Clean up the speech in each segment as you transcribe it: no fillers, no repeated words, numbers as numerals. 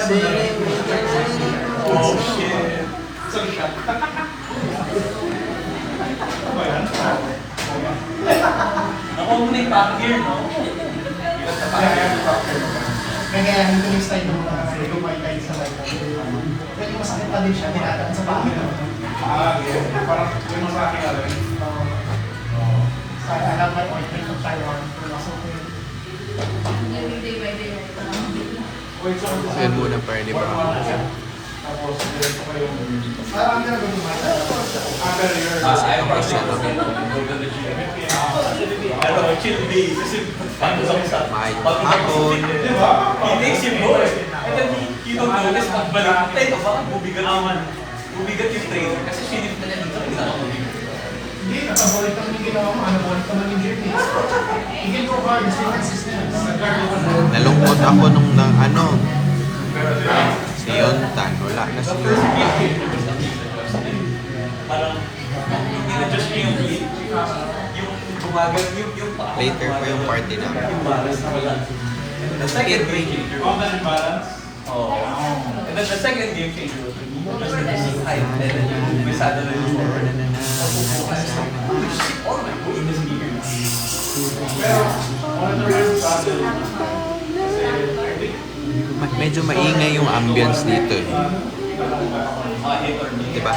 Oh, shit. Isang shot. Ano ba yan? Nakuha mo na yung back gear, no? Kaya hindi ko style ng mga lumay kayo sa light. Pero yung masakit pa din siya, dinadaan sa paa. Parang yung sa akin alam. So I have my ointment from Taiwan. Day by day. Yan muna pwede ba? Tapos, diretso pa yung... Parang ang gano'n gumawa. After your... I personally go to the gym. Pero chill day, kasi paano sa May hapon. Di ba? he takes you go eh. And then he don't notice pagbalik. Teka, bakit bubigat yung trainer? Kasi sinip na niya dito, hindi na ako bubigat. Hindi, nakabalik kami yung ginawa mo. Anabalik kami yung gym. You can go hard, it's inconsistent. Nalungkot ako nung si Yontan. Wala na si Yontan. Parang, hindi na just yung gumagal, yung paa. Later pa yung party na. Yung balance na wala. The second game changer. All that imbalance? Oh. And then the second game changer was when you just height and then you besado na yung forward. Holy shit, all my goodness here. Pero, one of the reasons sa atin, kasi, I think, Medyo maingay yung ambience dito eh. Hit or knee. Diba?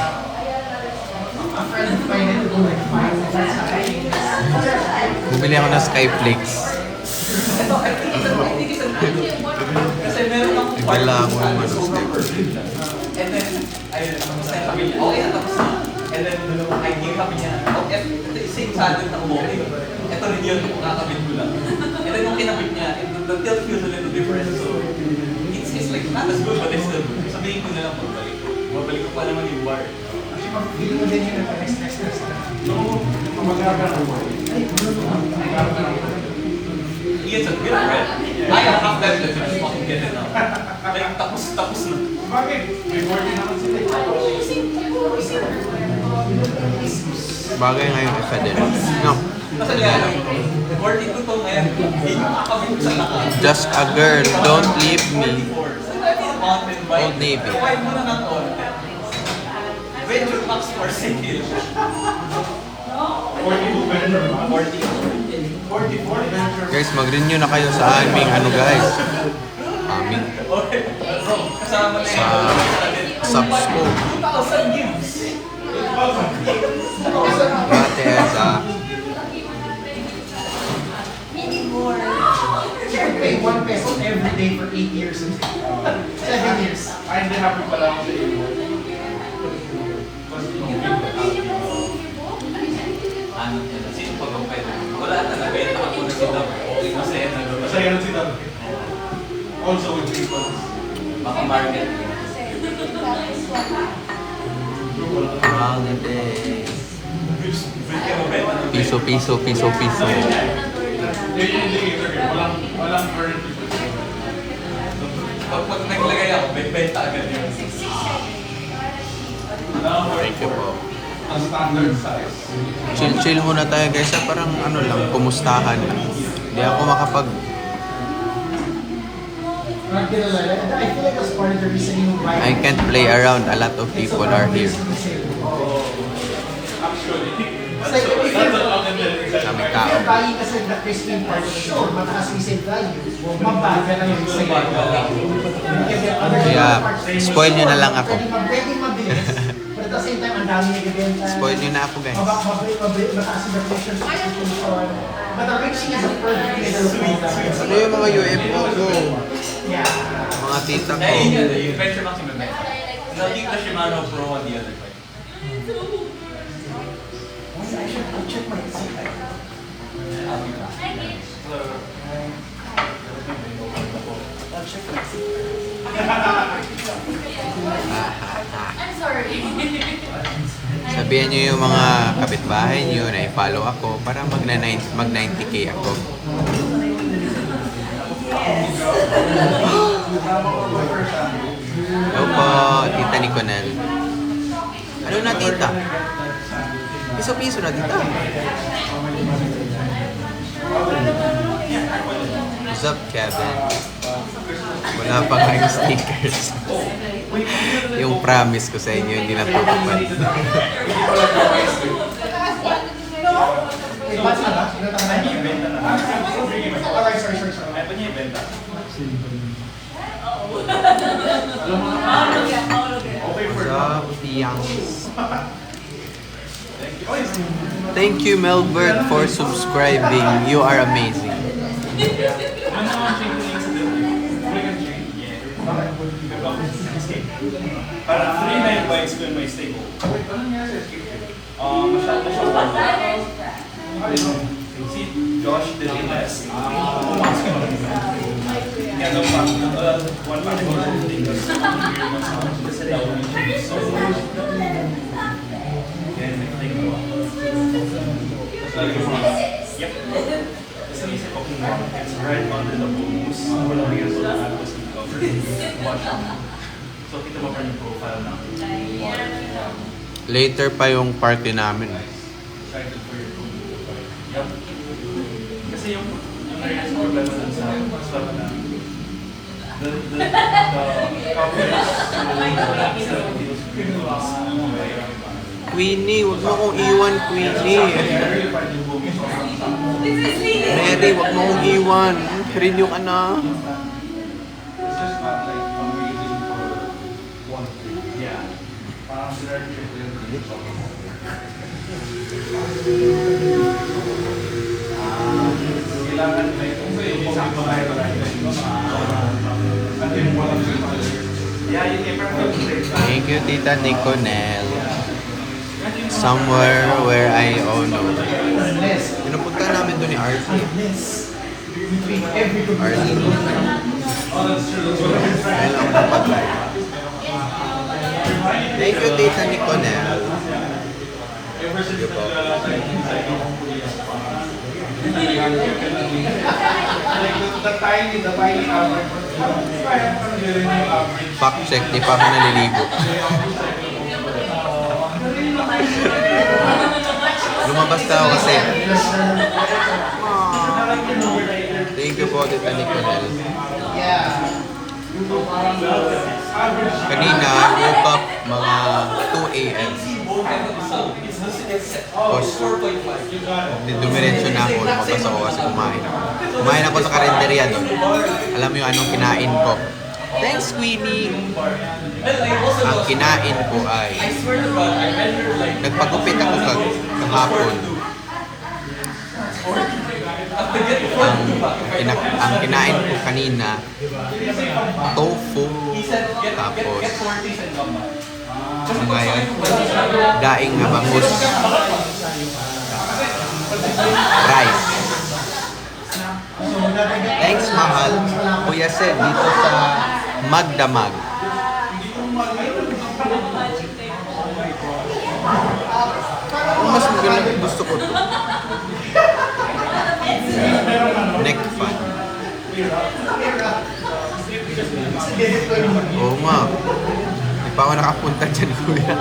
A friend of mine had to go like 5 minutes. Bumili ako ng Skyflix. Ito, I think it's a good. Kasi meron akong Nagdala ako ng Skyflix. And then, sabi niya, okay na tapos na. And then, I think sabi niya, okay, ito same saddle na okay. Ito rin yun, kakabit ko lang. And then, nung kinabit niya, the tilt feels a little different. So, it's like not as good, but it's still good. Sabihin ko na lang pagbalik. Babalik ko pa naman yung bar. Actually, pag-feel mo din yun na next. no, mag-aaral mo. Ian's a good friend. I am half that to just fucking get it now. Like, tapos na. Bakit? May boarding naman sila. Bagay nga yung isa din. No. Kasi nga, 42 to ngayon, hindi makakabit ko sa naka. Just a girl, don't leave me. 44. So, that is mountain bike. Old Navy. Provide mo na ng content. Venture Max for sale. 42 vendor ba? 40. 44 vendor. Guys, mag-renew na kayo sa aming guys. Aming Okay. Bro, kasama na yun. subscope. 2,000 gives. Bateza. Pay 1 peso every day for 8 years. 7 years. Ay, hindi happy pala ako sa iyo. Ano yun? Sino pag-compare? Wala na, nabenta ako na si Dab. Masaya na doon. Masaya na si Dan. Also with people. Baka market. Holidays. Kaya mabenta ng Piso. Yun yung indicator yun. Walang current people. Pag naglagay ako, benta agad yun. Thank you po. Ang standard size. Chill muna tayo guys. Parang lang, kumustahan. Hindi ako makapag... I feel like that's part of the reason you buy. I can't play around. A lot of people are here. Actually. It's like if That's you're an unintended Kami if tao. you're buying kasi the crispy part of the store, mataas resale value, mabagal na yung sale. Kaya, spoil nyo na lang ako. Pwedeng mabilis, but at the same time, ang dami nagbibenta. Spoil nyo na ako guys. Mataas yung depression sa institution. But the mixing is a perfect middle product. Ano yung mga UFO ko? Yeah. Mga tita ko. Eh, yun yun, yung Venture Max yung benta. Naging na Shimano Pro on the other bike. I'll check my receipt. I'll be back. I'll check my receipt. I'm sorry. Sabihan nyo yung mga kapitbahay nyo na i-follow ako para mag-90k ako. Hello po, Tita Niconel. Ano na tita? Piso-piso na tita. What's up, Kevin? Wala pa kayong stickers. Yung promise ko sa inyo, hindi natutupad. Wait, batch na ba? Sinatahan na yun? Ibenta na. Alright, sorry. Ay, pa niya ibenta. Okay for What's now. up, Tiangs? Thank you, Melbert, for subscribing. You are amazing. Ano naman chain link sa dito? Freaking chain. Yeah. Escape. Parang 3-9 bikes ko yung may stable. Ano nangyari sa escape? Masyado na siya warm. Si Josh did the less. Pumas ka naman. Kaya daw pa, one pack of everything. Kasi daw yung so then nag-think ko. Tapos lagi ko mga, yep. Tapos naisip ko kung it's right under the booms. Wala ko yung sort of atlas ng cover. Watch out. So kita mo pa yung profile ng Later pa yung party namin. excited for your room. Yep. Kasi yung narinig sa problema dun sa stuff na the coverage Queenie, huwag mo akong iwan, Queenie. Mary, huwag mo akong iwan. Renew ka na. It's just not like one reason for one thing. Yeah. Parang sila rin kailangan like kung may isang bahay na lang at yung walang yeah, you can perfect. Thank you, Tita Niconel. Somewhere where I own. Unless, Pinupunta namin doon ni RC. between every group RC. Oh, that's true. That's what Kaya lang kapag Thank you, Tita Niconel. ever since the tiny average. Fact check, di pa ako naliligo. Lumabas na ako kasi. Thank you po, Tita Niconel. Yeah. Kanina, woke up mga 2 a.m. Tapos, dumiretso na ako, lumabas ako kasi kumain ako. Kumain ako sa karinderya doon. Alam mo yung anong kinain ko? Thanks, Queenie! Ang kinain ko ay nagpagupit ako kahapon. Ang kinain ko kanina, tofu, tapos ngayon, daing na bangus, rice. Thanks, mahal. Kuya Sed, dito sa Magdamag. Mas maganda, gusto ko to. Neck fan. Oo nga. Hindi pa ako nakapunta dyan, kuya.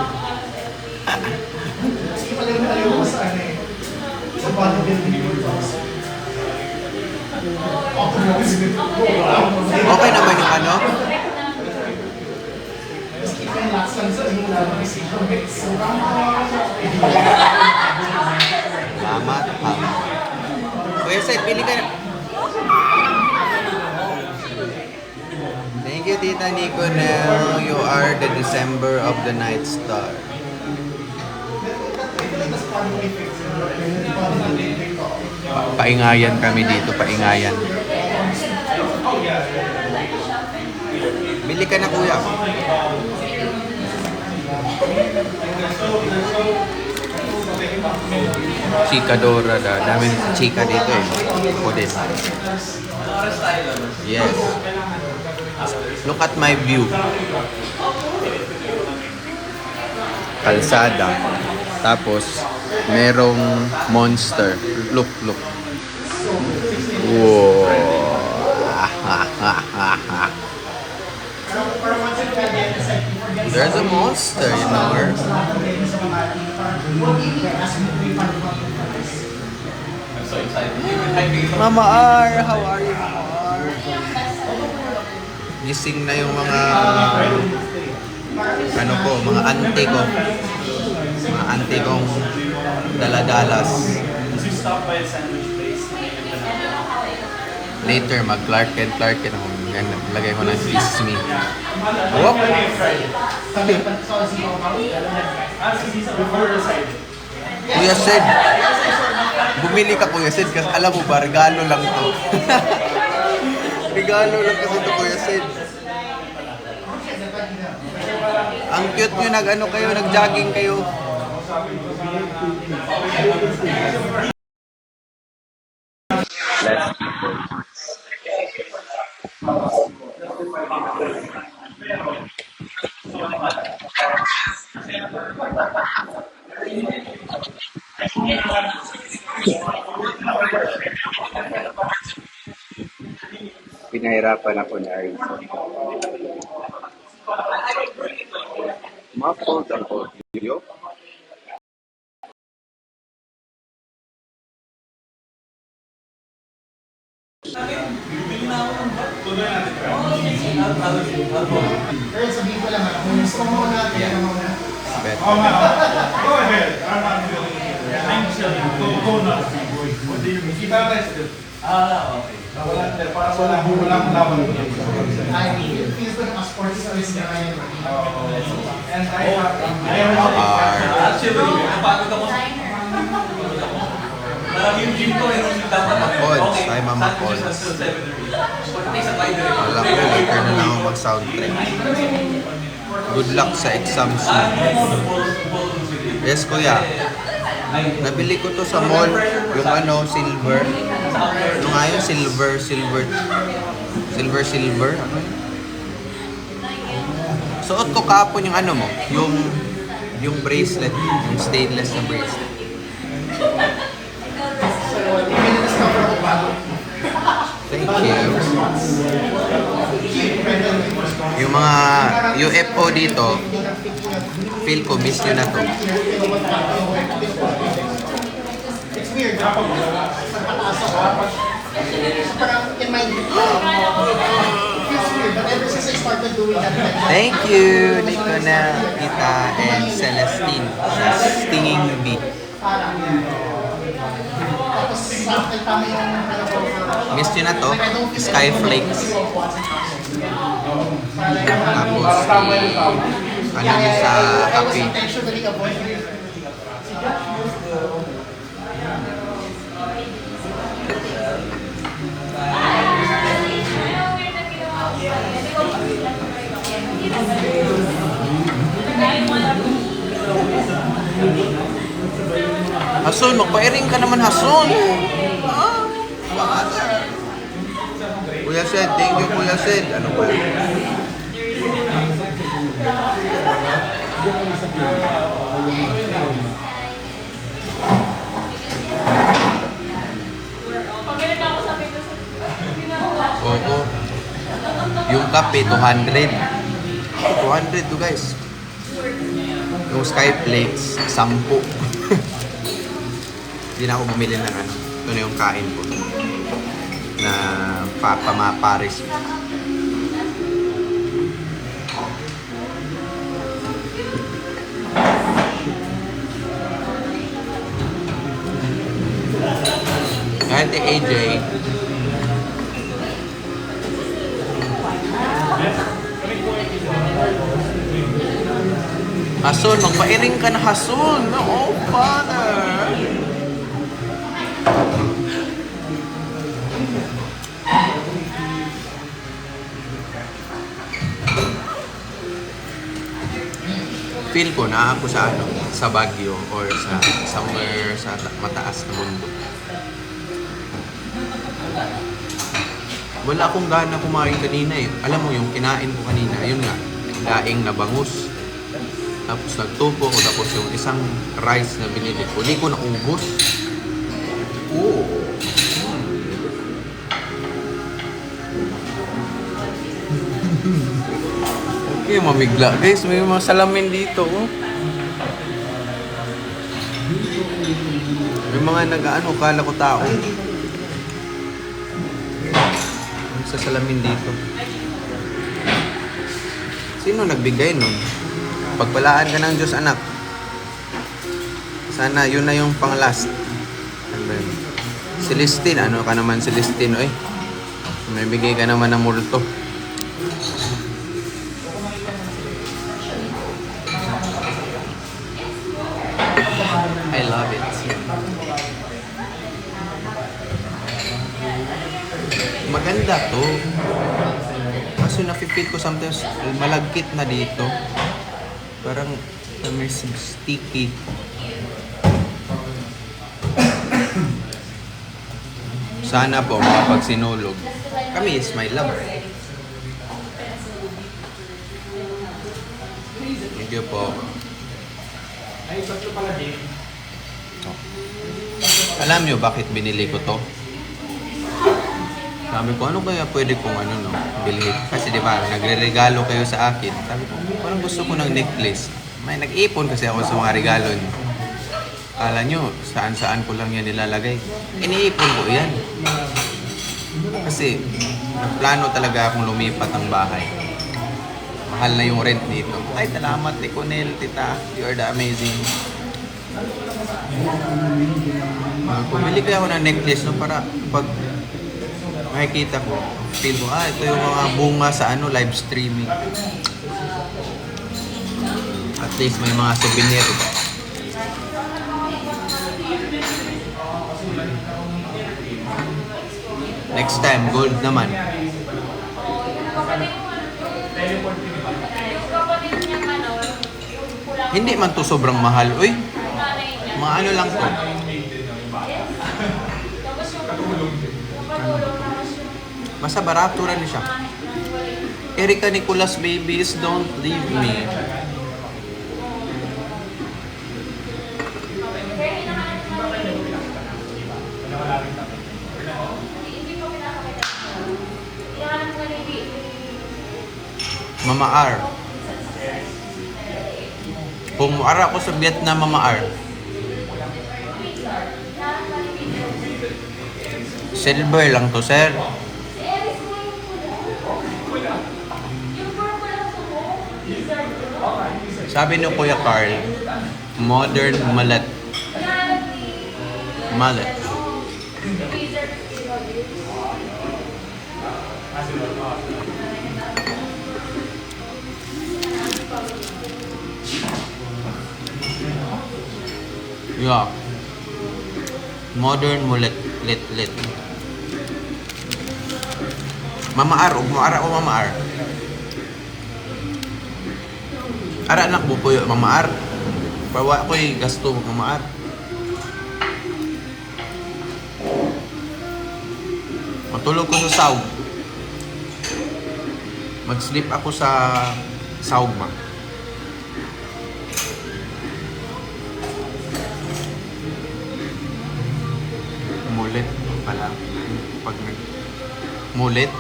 Kasi pala yung ayaw ko sa ano eh. Sa bodybuilding. Okay naman yung ano? Kasi iba yung last lang sa yung lamang isipon. Tama. Kuya Seth, pili ka na. Thank you, Tita Niconel. You are the December of the night star. Paingayan kami dito, paingayan. Bili ka na, kuya. Chika Dora, dami chika dito eh. Ako din. Yes. Look at my view. Kalsada. Tapos, merong monster. Look. Wow. There's a monster, you know her. I'm so excited. Mama R, how are you, Mama R? gising na yung mga ano ko, mga auntie ko. Mga auntie kong daladalas. Kasi stop by a sandwich place. Later, mag Clark Kent ako. Lagay ko ng kiss me. Whoop! Before the side. Kuya Sid, bumili ka Kuya Sid kasi alam mo ba, regalo lang to. Regalo lang kasi to Kuya Sid. Ang cute nyo, nag-jogging kayo. Pinahirapan ako ni Arisa. Muffled ang audio. Pero sabihin ko lang kung gusto mo na, kaya mo na. Bet. Oh, no. Go ahead. I'm not feeling it. I'm chilling. Go nuts. What do you mean? Kita tayo still. Okay. Walang laban. I mean, it feels like a sports service na ngayon. And I have Actually, napagod ako sa... Yung gym ko, yung dapat Cons, ay Mama Cons. Alam ko, later na lang ako mag-soundtrack. Good luck sa exams mo. Yes, kuya. Nabili ko to sa mall, yung silver. Yung nga yung silver. Ano yun? Suot ko kapon yung mo, yung bracelet, yung stainless na bracelet. Thank you. Yung mga UFO dito, feel ko miss nyo na to. It's weird. Pagpataas ako. Parang in my... It feels weird, but ever since I started doing that... Thank you, Nicona, Tita, and Celestine. Sa Stinging Bee. Parang... Tapos sakit tama yung... Miss nyo na to, Skyflakes. Tapos, ano nyo sa I was kape. intentionally avoiding... Hasun, magpa-airing ka naman, Hasun. Kuya Sed, thank you Kuya Sed. Ano ba? Oo. Yung kape, 200. 200 to guys. Yung Skyflakes, 10. Hindi na ako bumili ng Ito na yung kain ko. Na Paris. Ate AJ. Hasun, magpa-airing ka na Hasun. Oh, father. Feel ko na ako sa Baguio or sa somewhere sa mataas na mundo. Wala akong gana kumain kanina eh. Alam mo yung kinain ko kanina, yun nga, daing na bangus. Tapos nagtupo ko, tapos yung isang rice na binili ko, hindi ko naubos. Oo. Okay, mamigla. Guys, may mga salamin dito. Oh. May mga kala ko tao. Sa salamin dito. Sino nagbigay nun? Pagpalaan ka ng Diyos, anak. Sana yun na yung pang-last. Ano ba yun? Celestine, ano ka naman Celestine, oy? May bigay ka naman ng multo. I love it. Maganda to. Kaso nafe-feel ko sometimes malagkit na dito. Parang may sticky. Sana po kapag sinulog. Kami is my love. Thank you po. Alam nyo bakit binili ko to? Sabi ko, ano kaya pwede kong bilhin? Kasi di ba, nagre-regalo kayo sa akin. Sabi ko, parang gusto ko ng necklace. May nag-ipon kasi ako sa mga regalo niyo. Kala nyo, saan-saan ko lang yan nilalagay. Iniipon ko yan. Kasi, nagplano talaga akong lumipat ng bahay. Mahal na yung rent dito. Ay, salamat, Ticonel, tita. You are the amazing. Pumili kaya ako ng necklace para pag makikita ko, feel ko, ito yung mga bunga sa live streaming. At least may mga souvenir. Next time, gold naman. Hindi man to sobrang mahal. Uy, mga ano lang to. Basta barato rin siya. Erika Nicolas Babies, Don't Leave Me. Mama R. Pumuara ako sa Vietnam, Mama R. Silver lang to, sir. Sabi ni Kuya Carl, modern mallet. Mallet. Yeah. Modern mullet. Lit. Mama R, umuara ko Mama R. Ara anak bupuyo Mama R. Pawa ko'y gasto Mama R. Matulog ko sa saug. Mag-sleep ako sa saug ma. Mulit pala. Pag mulit.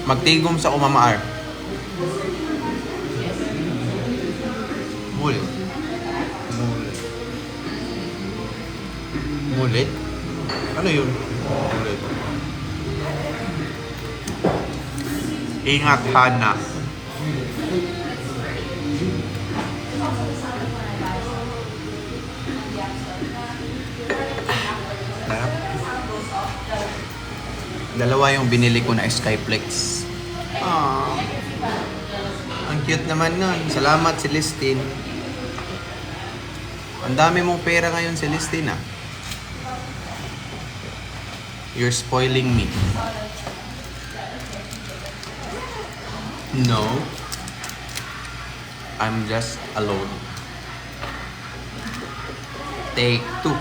Magtigom sa Mama R. Mulit. Mulit? Ano yun? Mulit. Ingat, Hana. Dalawa yung binili ko na Skyplex. Aww. Ang cute naman nun. Salamat, Celestine. Ang dami mong pera ngayon, Celestine, ah. You're spoiling me. No. I'm just alone. Take 2.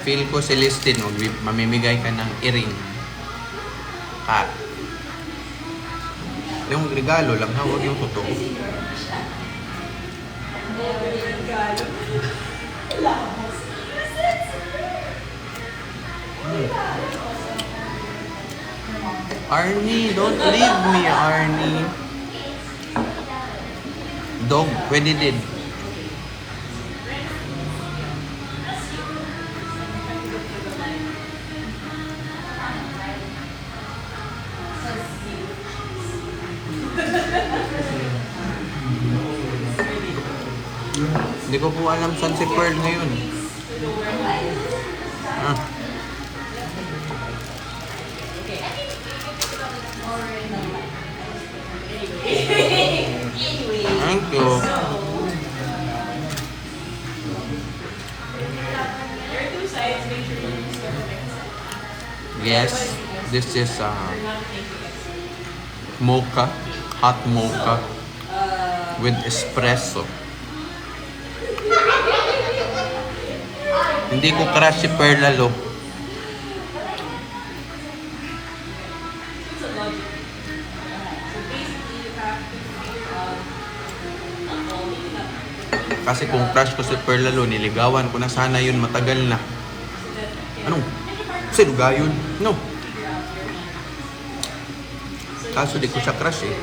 Feel ko, Celestine, mamimigay ka ng earring. Kat. Yung regalo lang, huwag yung totoo. Arnie, don't leave me, Arnie. Dog, pwede din. Hindi ko po alam saan si Pearl ngayon. Ah. Thank you. Yes, this is mocha, hot mocha with espresso. Hindi ko crush si Pearl lalo. Kasi kung crush ko si Pearl lalo, niligawan ko na sana yun matagal na. Anong? Sino ga yun? No. Kaso di ko siya crush eh.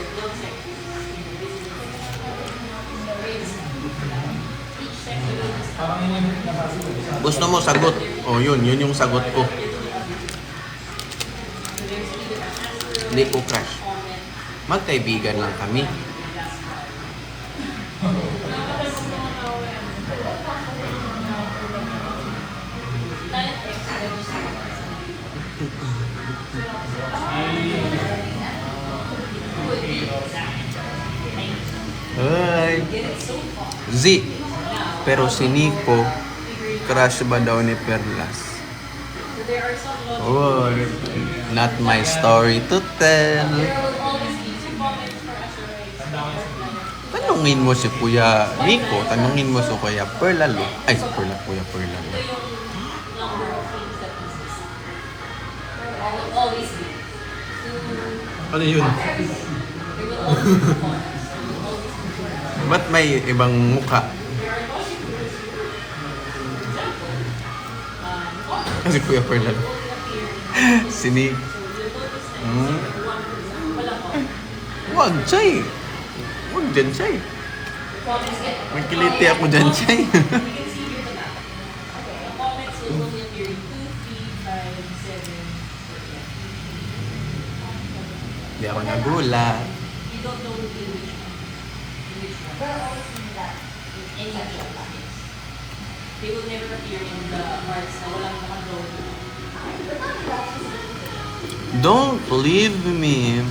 Gusto mo sagot? Oh, yun yung sagot ko. Hindi ko crush. Magkaibigan lang kami. Hi. Z. Pero si Nico, crush ba daw ni Perlas? Oh, not my story to tell. Tanungin mo si Kuya Nico, tanungin mo si Kuya Perlalo. Ay, si Kuya Perlalo. Ano yun? Ba't may ibang mukha? Kasi Kuya Perlalo. Sini. Wag, Chay. Wag dyan, Chay. Magkiliti ako dyan, Chay. Hindi ako nagulat. They will never appear in the parts na walang nakadraw. Don't leave me.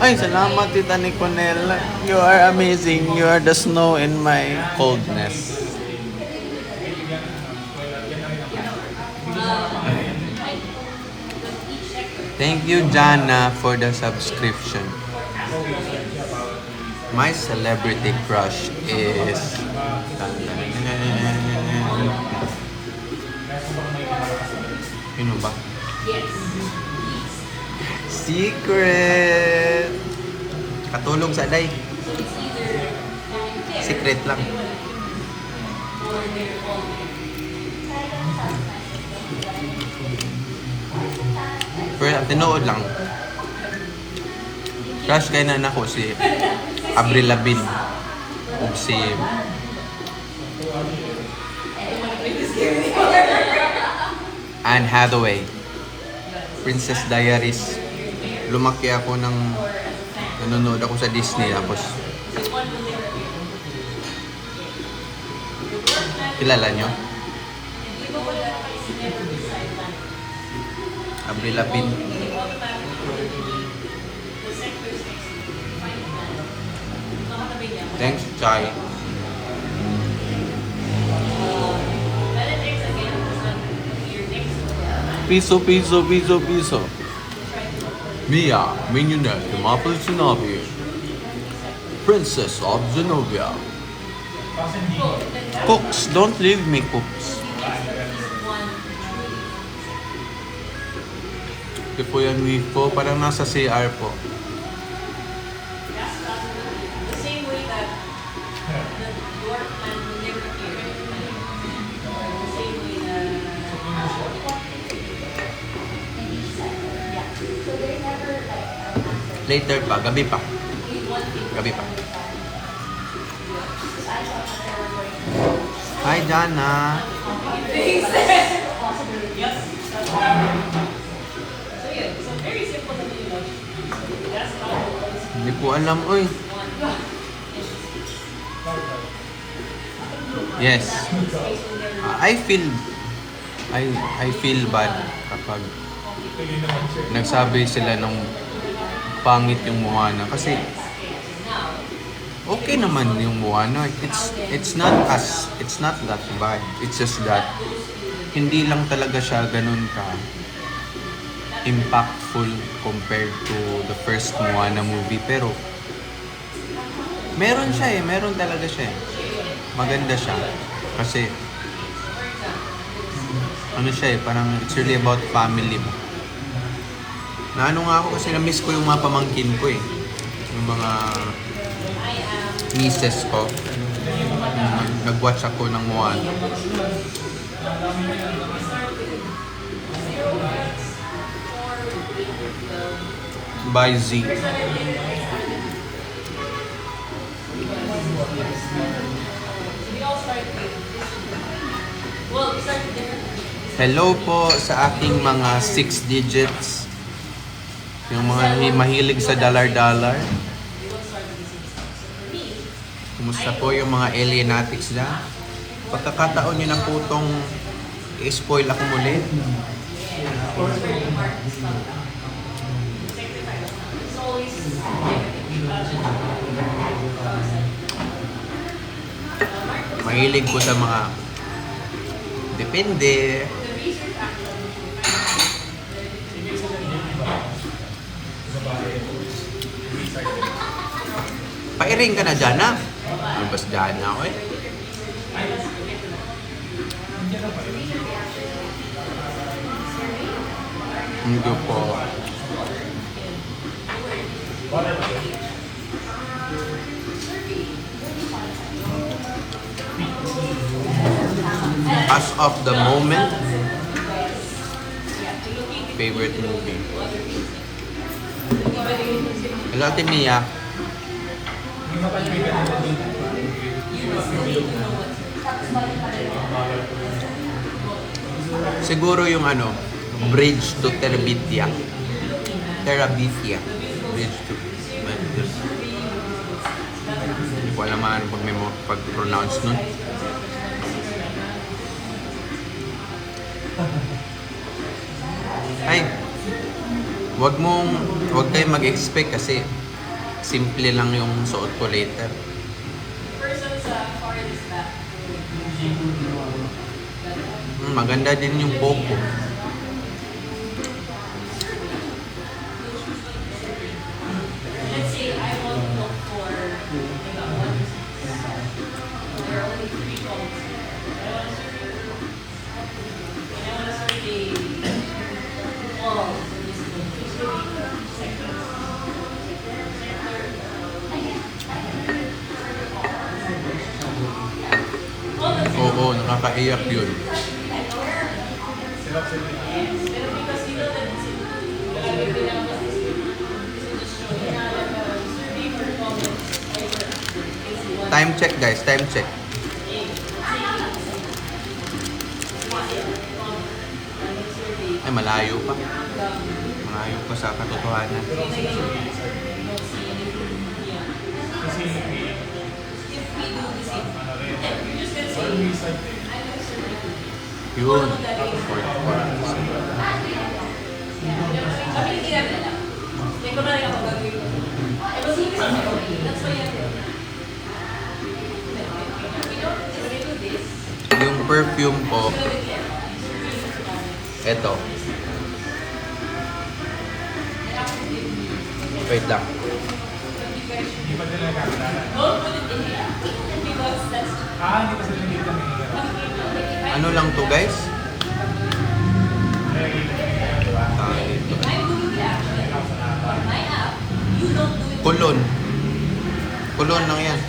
Ay, salamat Tita Niconel. You are amazing. You are the snow in my coldness. Thank you, Jana, for the subscription. My celebrity crush is... Sino ba? Secret! Katulong sa day. Secret lang. Pero tinuod lang. Crush kay na ako si Avril Lavigne o si Anne Hathaway. Princess Diaries. Lumaki ako ng nanonood ako sa Disney tapos kilala nyo? Avril Lavigne. Thanks, Chai. Piso, piso, piso, piso. Mia, Mignonette, Maple Sinabi. Princess of Zenobia. Cooks, don't leave me, Cooks. Ito po yan, weave po. Parang nasa CR po. Later pa, gabi pa. Gabi pa. Hi, Jana. Hindi ko alam, oy. Yes. I feel bad kapag nagsabi sila ng pangit yung Moana kasi okay naman yung Moana. It's not that bad. It's just that hindi lang talaga siya ganun ka impactful compared to the first Moana movie, pero meron talaga siya eh. Maganda siya kasi ano siya eh, parang it's really about family mo. Na ano nga ako kasi na-miss ko yung mga pamangkin ko eh. Yung mga nieces ko. Nag-watch ako ng Moana. By Z. Hello po sa aking mga 6 digits. Yung mga mahilig sa dollar-dollar. Kumusta po yung mga alienatics na? Pagkakataon nyo na po itong i-spoil ako muli. Mahilig ko sa mga depende. Pairing ka na dyan, ha? Lumabas dyan na ako eh. Hindi po. As of the moment, favorite movie. Hello, Ate Mia. Siguro yung ano, Bridge to Terabithia. Terabithia. Bridge to... Hindi ko alam pag-pronounce nun. Ay, wag kayong mag-expect kasi simple lang yung suot ko later. Maganda din yung Poco. Oo, nakakaiyak yun. Time check guys, time check. Ay, malayo pa. Malayo pa sa katotohanan. Yun. Yung perfume ko, eto. Wait lang. Ano lang to guys? Cologne. Cologne lang yan.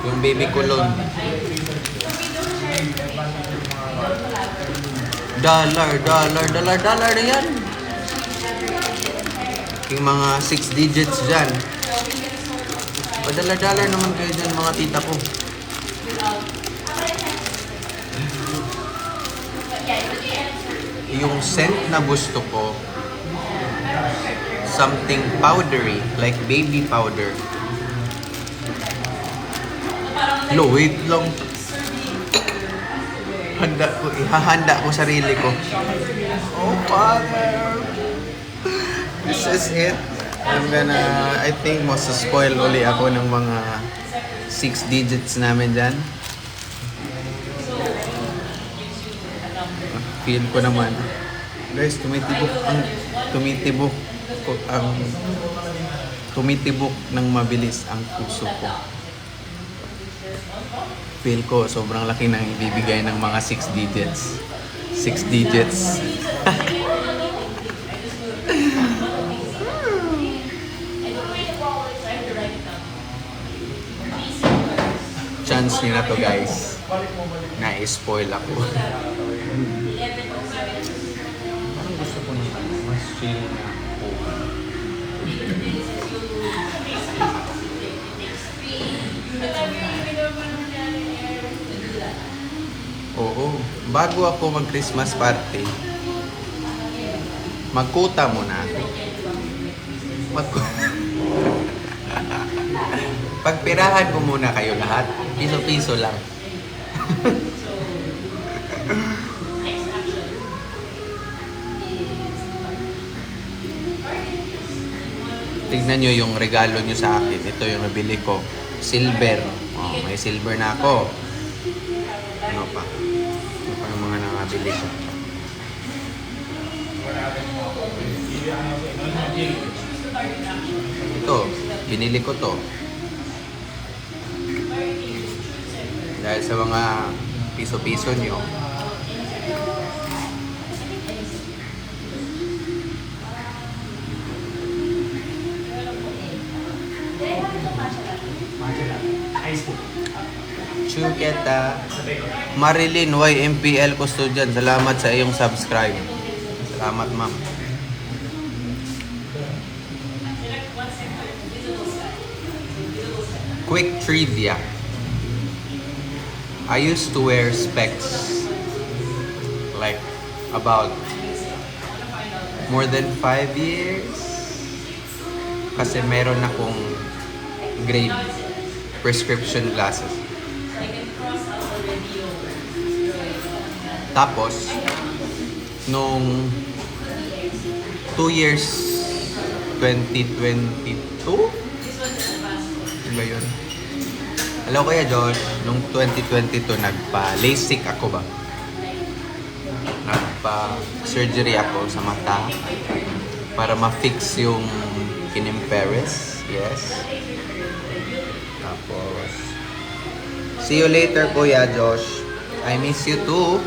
Yung baby cologne. Dollar na yan. Yung mga 6 digits dyan. Padala-dala naman kayo dyan mga tita ko. Yung scent na gusto ko, something powdery, like baby powder. No, wait lang. Ihahanda ko sarili ko. Oh, Father. This is it. I think spoil uli ako ng mga 6 digits namin dyan. Feel ko naman. Guys, tumitibok ng mabilis ang puso ko. Feel ko sobrang laki ng ibibigay ng mga 6 digits. 6 digits. Chance nyo na to, guys. Na-spoil ako. Parang gusto ko na mas chill na ako. Oo. Bago ako mag-Christmas party, magkuta muna ako. Pagpirahan ko muna kayo lahat. Piso-piso lang. Tignan nyo yung regalo nyo sa akin. Ito yung nabili ko. Silver. Oh, may silver na ako. Ano pa? Ano pa yung mga nakabili ko? Ito. Binili ko to. Dahil sa mga piso-piso nyo. Chuketa. Marilyn YMPL Custodian. Salamat sa iyong subscribe. Salamat, ma'am. Quick trivia. I used to wear specs like about more than 5 years kasi meron akong grade prescription glasses. Tapos nung 2 years 2022 ba yun? Hello Kuya Josh, nung 2022 nagpa-LASIK ako ba? Nagpa-surgery ako sa mata para ma-fix yung kinimperes. Yes. Tapos, see you later Kuya Josh. I miss you too.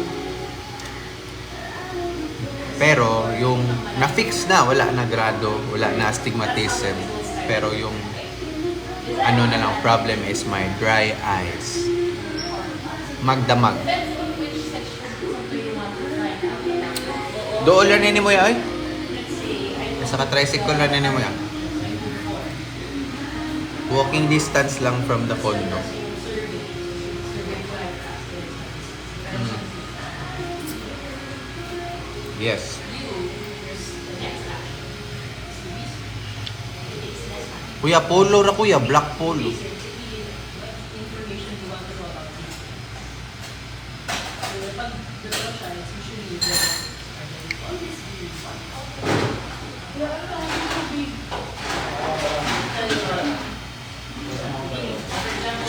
Pero yung na-fix na, wala na grado, wala na astigmatism. Pero yung ano na lang, problem is my dry eyes. Magdamag. Doon lang nini mo yan, ay? Nasa ka-tricycle lang nini mo yan. Walking distance lang from the condo. Yes. Kuya, polo ra kuya, black polo.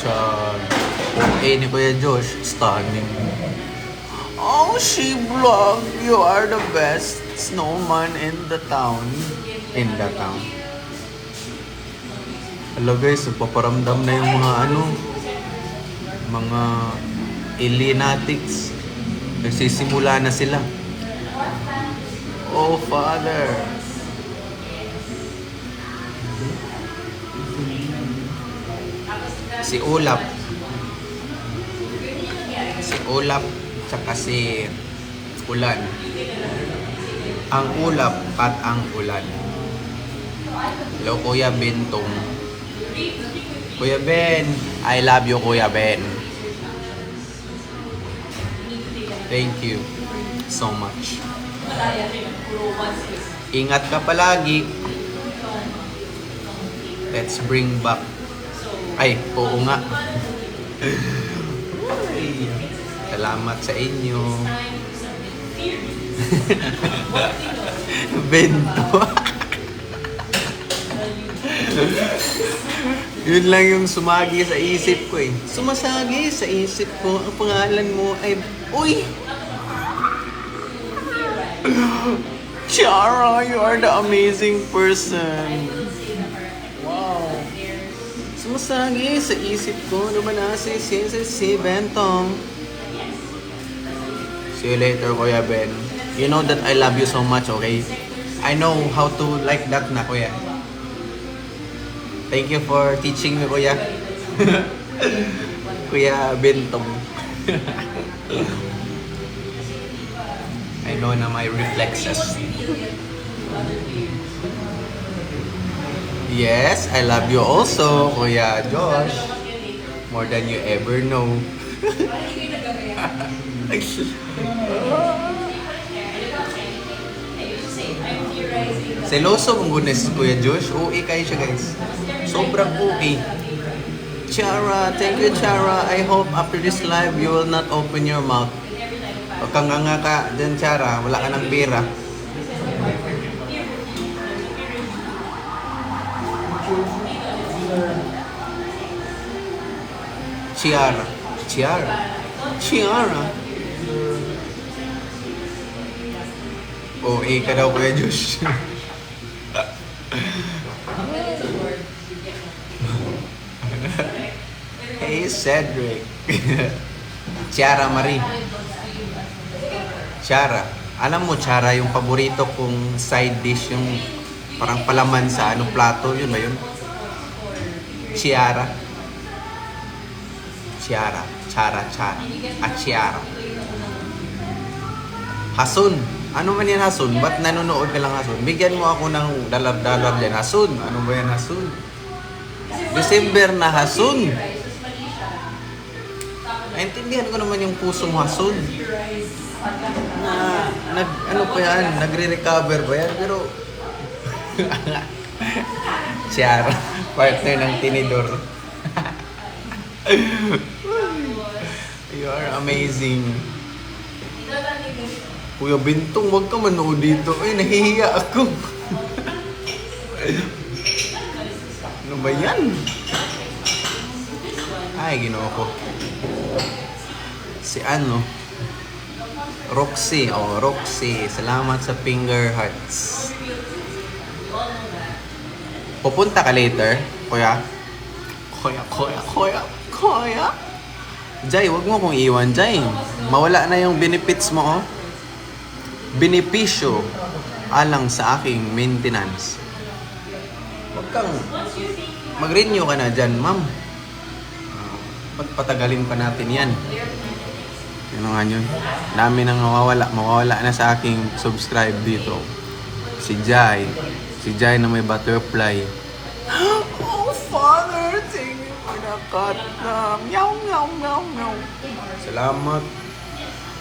Sa ni Kuya Josh, stunning. Oh, she vlog, you are the best snowman in the town. In the town. Hello guys, paparamdam na yung mga mga alienatics. Nagsisimula na sila. Oh, Father. Si Ulap, tsaka si Ulan. Ang ulap at ang ulan. Hello, Kuya Bentong. Kuya Ben, I love you, Kuya Ben. Thank you so much. Ingat ka palagi. Let's bring back. Ay, oo nga. Ay, salamat sa inyo. Bento. Yun lang yung sumagi sa isip ko eh. Sumasagi sa isip ko. Ang pangalan mo ay... Uy! Chara, you are the amazing person. Wow. Sumasagi sa isip ko. Ano ba na si Bentong? See you later, Kuya Ben. You know that I love you so much, okay? I know how to like that na, Kuya. Thank you for teaching me, Kuya. Kuya Bentong. I know na my reflexes. Yes, I love you also, Kuya Josh. More than you ever know. Seloso kung goodness si Kuya Josh. OA kayo siya, guys. Sobrang OA. Chara, thank you, Chara. I hope after this live, you will not open your mouth. Huwag kang nga ka dyan, Chara. Wala ka ng pera. Chiara. Chiara. Chiara. OA ka daw, Kuya Josh. Hey, Cedric. Chiara Marie. Chiara. Alam mo, Chiara, yung paborito kong side dish, yung parang palaman sa plato, yun ba yun? Chiara. Chiara. Chara, Chara. At Chiara. Hasun. Ano man yan, Hasun? Ba't nanonood ka lang, Hasun? Bigyan mo ako ng dalar-dalar yan, Hasun. Ano ba yan, Hasun? December na, Hasun. Naintindihan ko naman yung puso mo, Hasun. Ano pa yan? Nagre-recover ba yan? Pero... Chiara, partner ng tinidor. You are amazing. Kuya Bentong, wag ka manood dito. Ay, nahihiya ako. Ano ba yan? Ay, ginoo ko. Si ano? Roxy. Oh, Roxy. Salamat sa finger hearts. Pupunta ka later, Kuya? Kuya? Jay, wag mo kong iwan, Jay. Mawala na yung benefits mo, oh. Benepisyo alang sa aking maintenance. Huwag kang mag-renew ka na dyan, ma'am. Patagalin pa natin yan. Ano nga yun? Dami nang mawawala na sa aking subscribe dito. Si Jai na may butterfly. Oh, Father, thank you for the cat. Meow. Salamat.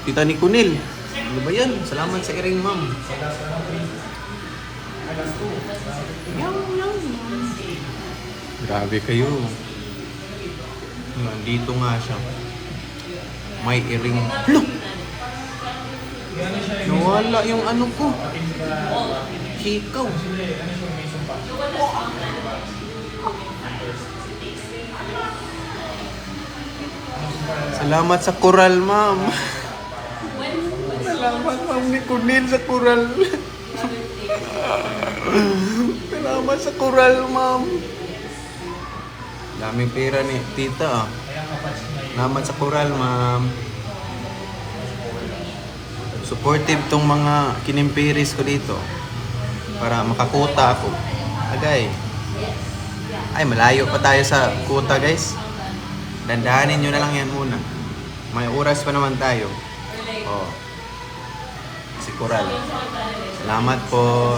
Tita ni Kunil. Ano ba yan? Salamat sa iring, ma'am. Grabe kayo. Nandito nga siya. May iring. Look! Nawala yung ano ko. Hikaw. Salamat sa koral, ma'am. Salamat, ma'am, ni Kunil sa koral. Salamat sa koral, ma'am. Daming pera ni tita, ah. Salamat sa koral, ma'am. Supportive tong mga kinimpiris ko dito. Para makakuta ako. Agay. Ay, malayo pa tayo sa kuta, guys. Dandahanin nyo na lang yan muna. May oras pa naman tayo. Oh. Si Coral. Salamat po.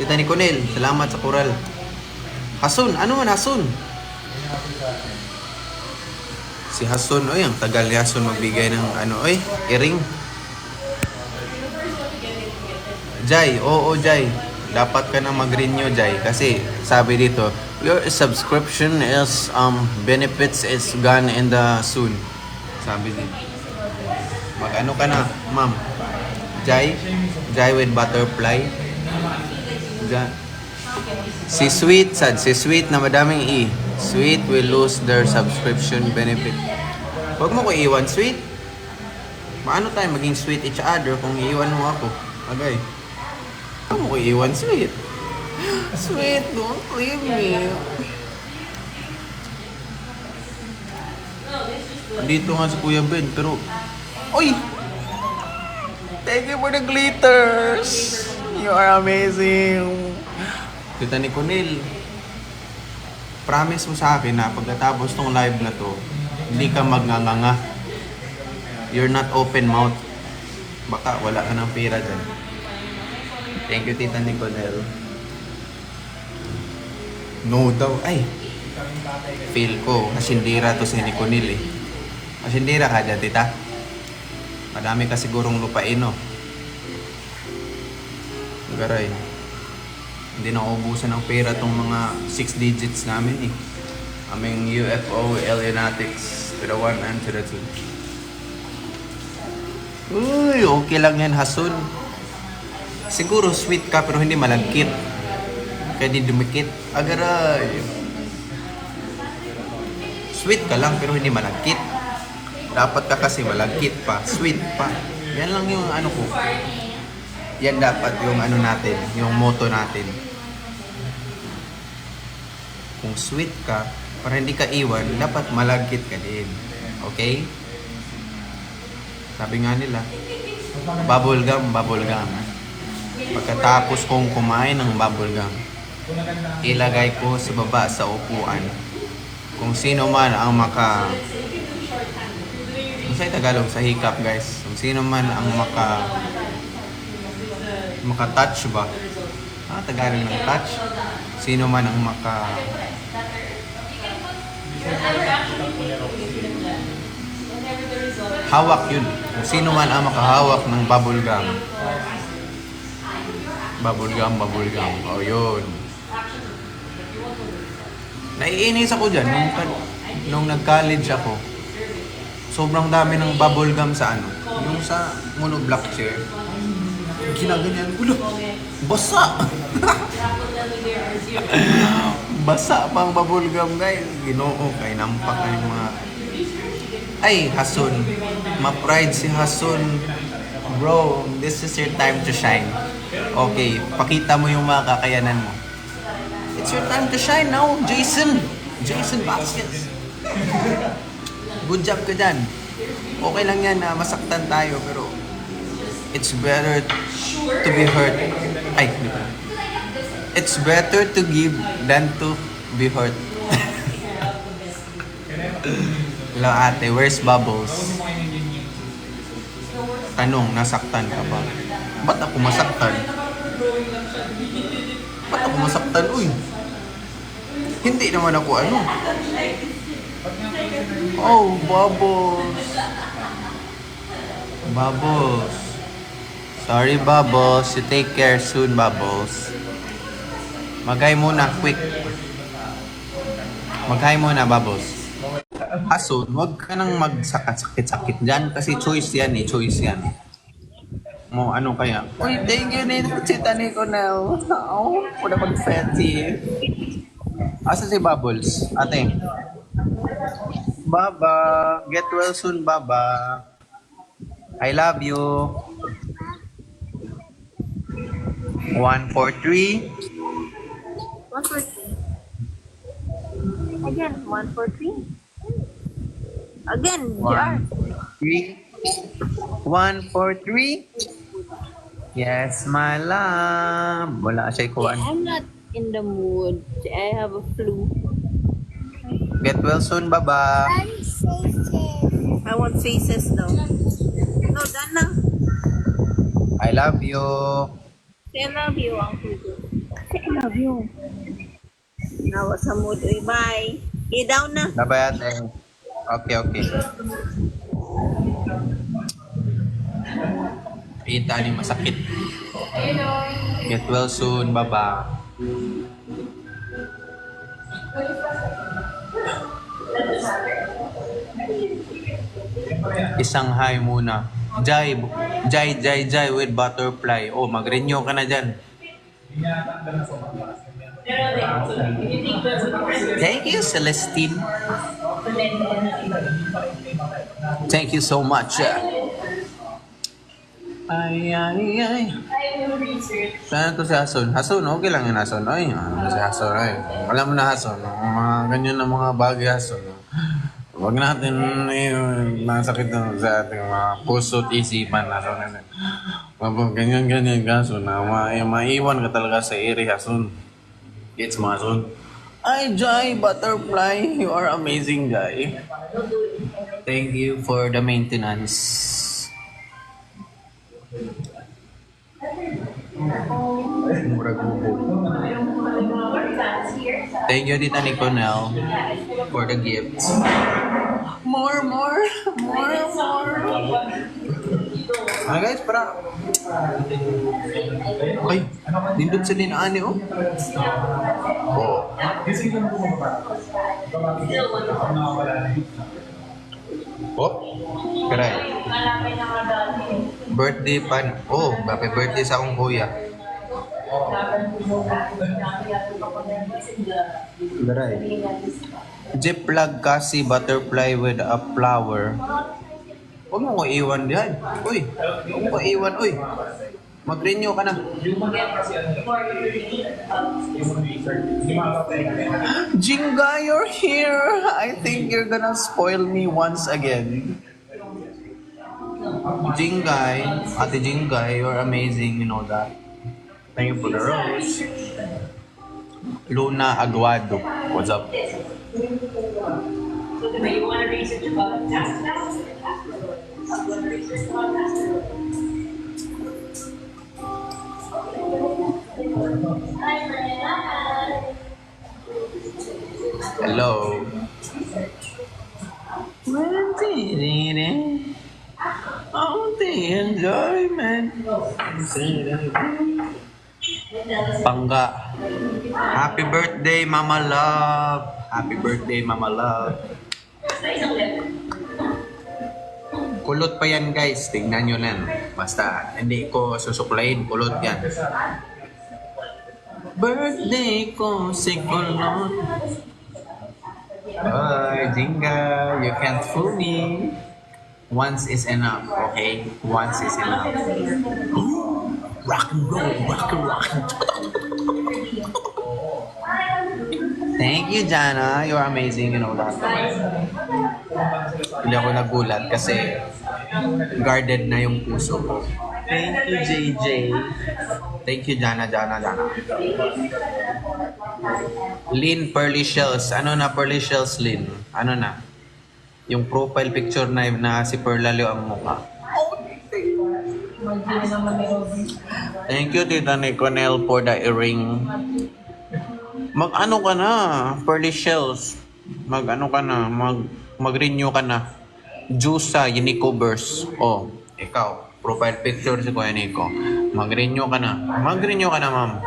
Tita ni Kunil, salamat sa Coral. Hasun, ano man Hasun? Si Hasun, oy, ang tagal ni Hasun magbigay ng ano, oy, earring. Jai, oo Jai. Dapat ka na mag-renew Jai kasi sabi dito, your subscription is benefits is gone in the soon. Sabi dito. Mag-ano ka na, ma'am? Jai? Jai with butterfly? Jai. Si Sweet, sad. Si Sweet na madaming E. Sweet will lose their subscription benefit. Huwag mo ko iwan, Sweet. Paano tayo maging sweet each other kung iiwan mo ako? Agay. Huwag mo ko iwan, Sweet. Sweet, don't leave me. Dito nga si Kuya Ben, pero... Uy! Thank you for the glitters! You are amazing! Tita ni Kunil, promise mo sa akin na pagkatapos tong live na to, hindi ka magnganganga. You're not open mouth. Baka wala ka ng pera dyan. Thank you, Tita ni Kunil. No daw. Ay! Feel ko, kasindira to si Niconil eh. Kasindira ka dyan, Tita. Madami ka sigurong lupain, no? Garay. Hindi na ubusan ng pera tong mga 6 digits namin eh. Aming UFO, Alienatics, to the 1 and to the 2. Uy, okay lang yan, Hasun. Siguro sweet ka pero hindi malagkit. Kaya di dumikit. Agaray. Sweet ka lang pero hindi malagkit. Dapat ka kasi malagkit pa, sweet pa. Yan lang yung ano ko. Yan dapat yung ano natin, yung motto natin. Kung sweet ka, para hindi ka iwan, dapat malagkit ka din. Okay? Sabi nga nila, bubble gum, bubble gum. Pagkatapos kong kumain ng bubble gum, ilagay ko sa baba sa upuan. Kung sino man ang Masay Tagalog sa hiccup, guys. Kung sino man ang maka-touch ba? Tagalog ng touch. Sino man ang hawak yun. Kung sino man ang makahawak ng bubble gum. Bubble gum, bubble gum. O, yun. Naiinis ako dyan. Nung nag-college ako, sobrang dami ng bubble gum sa ano. Yung sa monoblock chair. Ginaganyan. Ulo, basa! Basa pang bubble gum, guys. Ginoo, kay nampak na yung mga... Ay, Hasun. Ma-pride si Hasun. Bro, this is your time to shine. Okay, pakita mo yung mga kakayanan mo. It's your time to shine now, Jason. Jason Vasquez. Good job ka dyan. Okay lang yan na masaktan tayo, pero it's better to be hurt. Ay, di ba? It's better to give than to be hurt. Hello ate, where's Bubbles? Tanong, nasaktan ka ba? Ba't ako masaktan? Ba't ako masaktan? Uy! Hindi naman ako ano. Oh, Bubbles. Bubbles. Sorry, Bubbles. You take care soon, Bubbles. Maghay muna, quick. Maghay muna, Bubbles. Hasun, huwag ka nang magsakit-sakit dyan kasi choice yan eh, choice yan. Mo, ano kaya? Uy, thank you din si Tani ko now. Oh, puna mag-fancy. Asa si Bubbles? Ate. Baba, get well soon, Baba. I love you. 1, 4, 3. 1, 4, 3. Again, 1, 4, 3. Again, 1, 3. 1, 4, 3. Yes, my love. Wala siya ikuan. I'm not in the mood. I have a flu. Get well soon, Baba. I want faces though. No, done na. I love you. Say I love you, Uncle. Say I love you. Nawa sa mood. Uy, bye. I-down na. Bye-bye ate. Okay. Kita ni masakit. Get well soon. Bye-bye. Isang hi muna. Jai with butterfly. Oh, mag-renew ka na dyan. Thank you, Celestine. Thank you so much. Ay. Saan to si Hason? Hason, okay lang yun Hason. Ay, ano si Hason? Ay, alam mo na Hason. Mga ganyan na mga bagay Hason. Huwag natin masakit na sa ating mga puso at isipan Hason. Kapag ganyan Hason, maiwan ka talaga sa ere Hason. It's Hason. Ay, Jai, butterfly. You are amazing, Jai. Thank you for the maintenance. Thank you, Tita Niconel, for the gifts. More. Guys, para. Ay, nindot sa dinaan oh. Oh. Oh, karay. Birthday pan. Oh, happy birthday sa akong kuya. Karay. Jeep plug kasi butterfly with a flower. Huwag mo ko iwan diyan. Uy, huwag mo ko iwan. Uy, mag-renew ka na. Jinga, you're here. I think you're gonna spoil me once again. Jingay, Ate Jingay, you're amazing, you know that. Thank you for the rose. Luna Aguado, what's up? Hello. Oh, the enjoyment. Pangga. Happy birthday, Mama Love. Happy birthday, Mama Love. Kulot pa yan, guys. Tingnan nyo lang. Basta, hindi ko susuklayin. Kulot yan. Birthday ko si kulot. Bye, Jinga. You can't fool me. Once is enough, okay? Once is enough. Rock and roll, rock and roll. Thank you, Jana. You're amazing, you know that. Hindi ako nagulat kasi guarded na yung puso ko. Thank you, JJ. Thank you, Jana. Lynn Pearly Shells. Ano na Pearly Shells, Lynn? Ano na? Yung profile picture na si Perlalio ang mukha. Thank you, Tita Niconel, for the earring. Mag-ano ka na, Pearly Shells. Mag-ano ka na, mag-renew ka na. Jusa, Unico Burst. Oh, ikaw, profile picture si Kuya Nico. Mag-renew ka na. Mag-renew ka na, ma'am.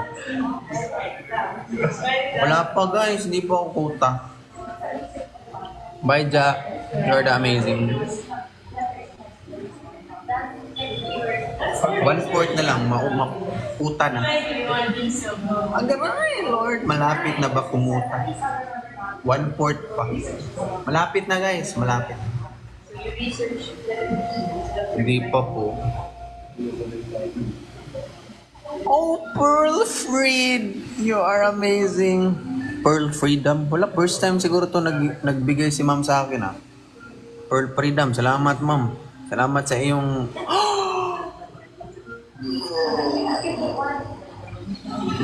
Wala pa, guys. Hindi pa ako kuta. Bye, Ja. You're the amazing. 1/4 na lang, makuta na. Ang garay, Lord. Malapit na ba kumuta? 1/4 pa. Malapit na, guys. Malapit. Hindi pa po. Oh, Pearl Freed! You are amazing. Pearl Freedom. Wala, first time siguro to nagbigay si ma'am sa akin, ah. Pearl Freedom. Salamat, ma'am. Salamat sa iyong...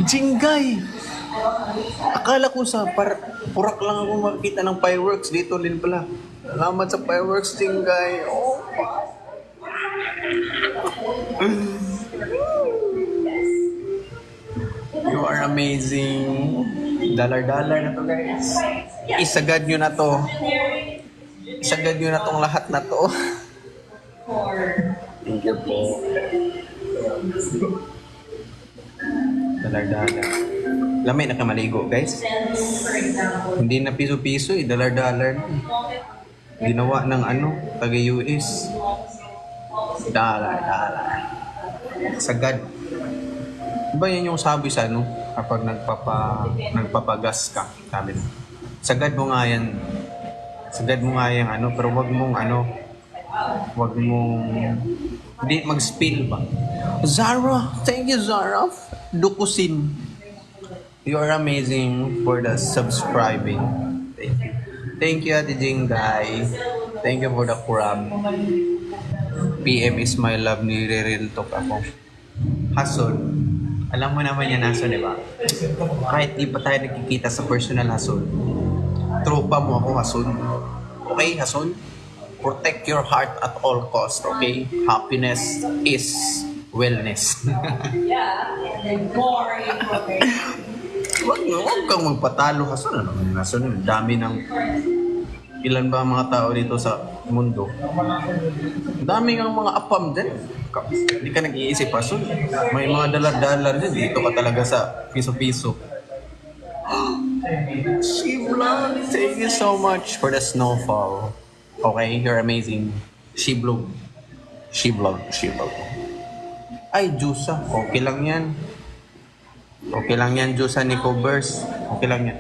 Jinggay! Akala ko sa purak lang ako makikita ng fireworks. Dito din pala. Salamat sa fireworks, Jinggay. Oh, you are amazing. Dollar na to, guys. Isagad nyo na to. Isagad nyo na tong lahat na to. Thank you po. Dollar. Lamay na ka maligo, guys. Hindi na piso-piso eh. Dollar na. Ginawa ng taga-US. Dollar. Sagad. Diba yan yung sabi sa kapag nagpapagas ka, sabi mo. Sagad mo nga yan. Sagad mo nga yan pero wag mong hindi mag-spill ba. Zara, thank you Zara. Dukusin. You are amazing for the subscribing. Thank you. Thank you Ate Jingay. Thank you for the crab. PM is my love, nire-real talk ako. Hasol. Alam mo naman yan, Hasol, di ba? Kahit di pa tayo nakikita sa personal, Hasol. Tropa mo ako, Hasol. Okay, Hasol? Protect your heart at all cost, okay? Happiness is wellness. Huwag kang magpatalo, Hasol. Hasol, dami ng... Ilan ba ang mga tao dito sa mundo? Dami ng mga apam din. Hindi ka nag-iisip, Hasol. May mga dalar-dalar din. Dito ka talaga sa piso-piso. Shibla, thank you so much for the snowfall. Okay, you're amazing. Shiblog. Ay, Jusa. Okay lang yan. Okay lang yan, Jusa ni Covers. Okay lang yan.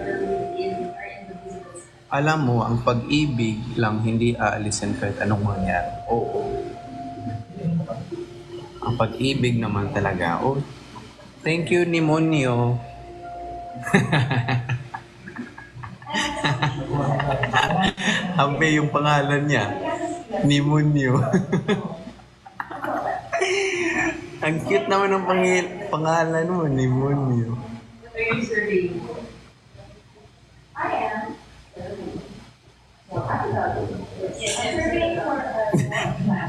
Alam mo, ang pag-ibig lang hindi aalisin kahit anong mangyari. Oo. Ang pag-ibig naman talaga. Oh, thank you, Nimonio. Hambe yung pangalan niya. Nimonio. Ang cute naman ng pangalan mo, Nimonio.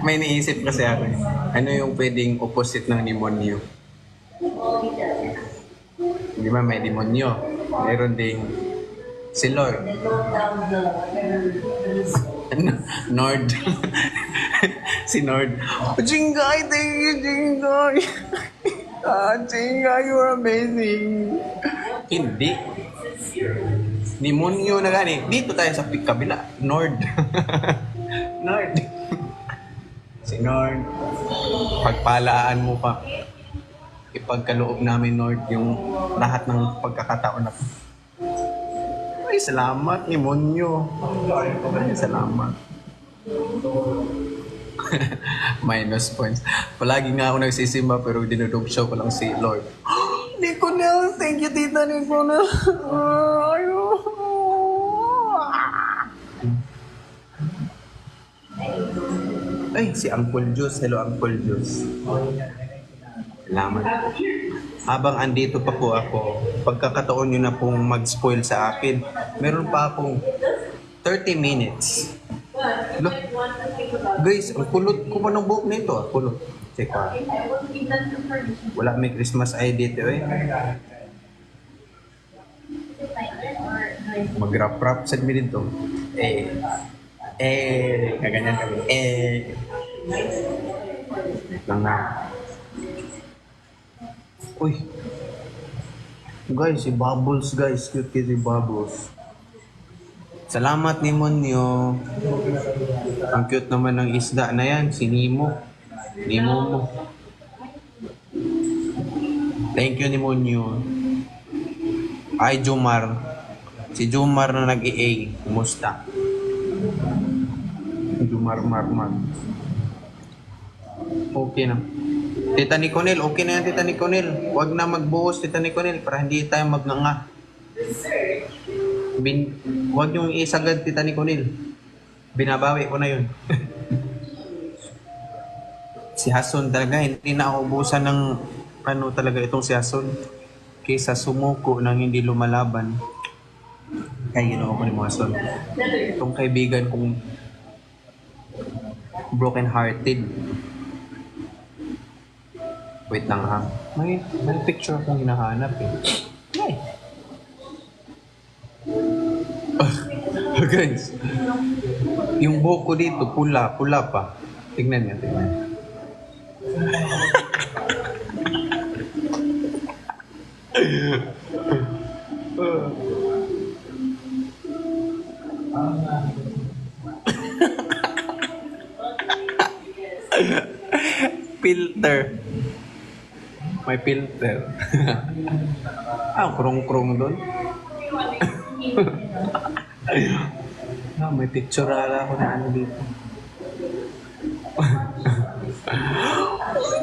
May naisip kasi ako. Ano yung pwedeng opposite ng demonyo? Di ba may demonyo? Meron ding si Lord. Nord. Si Nord. Jingay, thank you, Jingay. Jingay, you are amazing. Hindi. Demonyo na gani. Dito tayo sa kabila. Nord. Nord. Si Nord. Pagpalaan mo pa. Ipagkaloob namin, Nord, yung lahat ng pagkakataon na. Ay, salamat, demonyo. Ay, salamat. Minus points. Palagi nga ako nagsisimba pero dinudog show ko lang si Lord. Hindi ko na. Thank you, tita. Hindi ko na. Ay, si Uncle Juice. Hello, Uncle Juice. Salamat. Habang andito pa po ako, pagkakataon nyo na pong mag-spoil sa akin, meron pa akong 30 minutes. Look, guys, ang kulot ko pa ng buhok nito. Kulot. Check pa. Wala may Christmas ID dito eh. Mag-rap-rap sa mi dito. Kaganyan kami. Lang na. Uy. Guys, si Bubbles guys. Cute si Bubbles. Salamat ni Monyo. Ang cute naman ng isda na yan. Si Nemo. Nemo mo. Thank you ni Monyo. Ay, Jomar. Si Jomar na nag-EA. Kumusta? Jomar. Okay na. Tita Niconel, okay na yan, Tita Niconel. Huwag na magbuhos, Tita Niconel, para hindi tayo magnganga. Huwag yung isagad, Tita Niconel. Binabawi ko na yun. Si Hason talaga, hindi na ako ubusan ng talaga itong si Hason. Kaysa sumuko nang hindi lumalaban. Kaya ginawa ko ni mga Hason. Itong kaibigan kong broken-hearted. Wait lang ha. May picture akong hinahanap eh. Ay. Guys, yung buhok ko dito, pula pa. Tingnan niya, tingnan. Filter. May filter. Krong-krong doon. May picture ako na ano dito.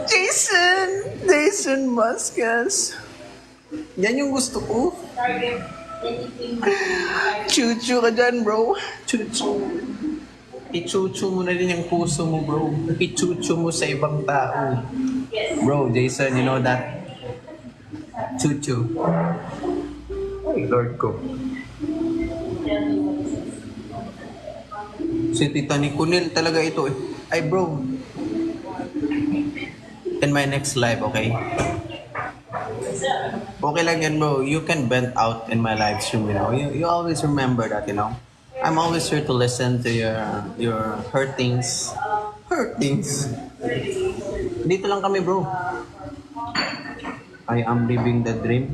Jason Vasquez. Yan yung gusto ko. Chuchu ka dyan, bro. Chuchu. I-chuchu mo na din yung puso mo, bro. I-chuchu mo sa ibang tao. Bro, Jason, you know that? Chuchu. Ay, Lord ko. Si Tita Niconel talaga ito eh. Ay, bro. In my next live, okay? Okay lang yan, bro. You can vent out in my live stream, you know. You always remember that, you know. I'm always here to listen to your hurtings. Dito lang kami, bro. I am living the dream.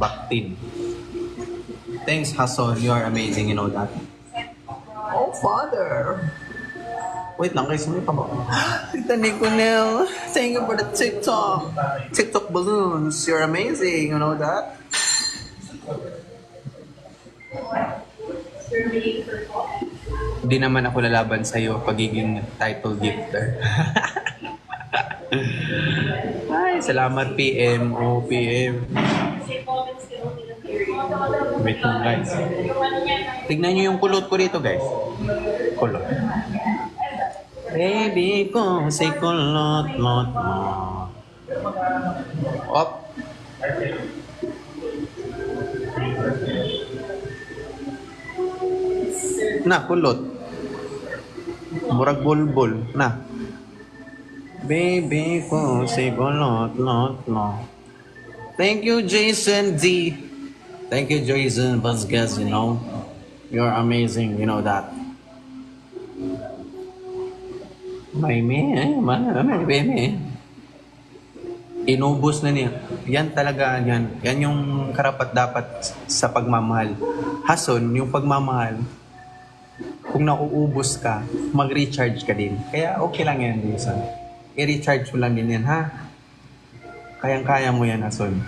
Baktin. Thanks, Hasson. You are amazing, you know that. Oh, Father. Wait lang, guys. May pa ba? Tita Niconel, thank you for the TikTok balloons. You're amazing, you know that? Hindi naman ako lalaban sa'yo pagiging title gifter. Ay, salamat PM. Oh, PM. Wait lang, guys. Tignan nyo yung kulot ko dito, guys. Kulot. Baby ko, say kulot, lot, lot. Op. Na, kulot. Murag bulbul. Na. Baby ko, say kulot, lot, lot. Thank you, Jason D. Thank you, Jason Vasquez, you know. You're amazing, you know that. May baby. Inubos na niya. Yan talaga, yan. Yan yung karapat dapat sa pagmamahal. Hason, yung pagmamahal, kung nauubos ka, mag-recharge ka din. Kaya okay lang yan, Jason. I-recharge mo lang din yan, ha? Kayang-kaya mo yan, Hason.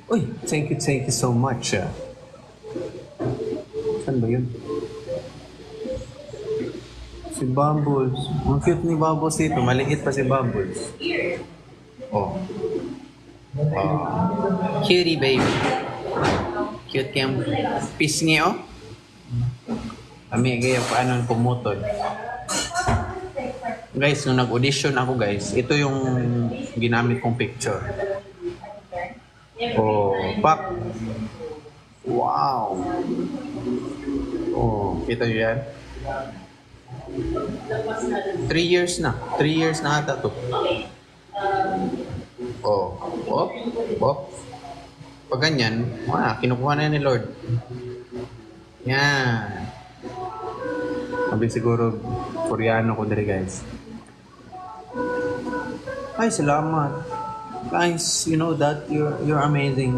Uy, thank you so much. Saan ba yun? Si Bubbles. Ang cute ni Bubbles dito. Maliit pa si Bubbles. Oh. Cutie baby. Cute kayang pisngi, oh. Kami kaya paano pumutol. Guys, nung nag-audition ako, guys, ito yung ginamit kong picture. Oh, pak. Wow. Oh, kita nyo yan? 3 years na. 3 years na ata to. Oh, op. Pag ganyan, kinukuha na ni Lord. Yan. Sabi siguro, Koreano ko dali, guys. Ay, salamat. Guys, you know that you're amazing.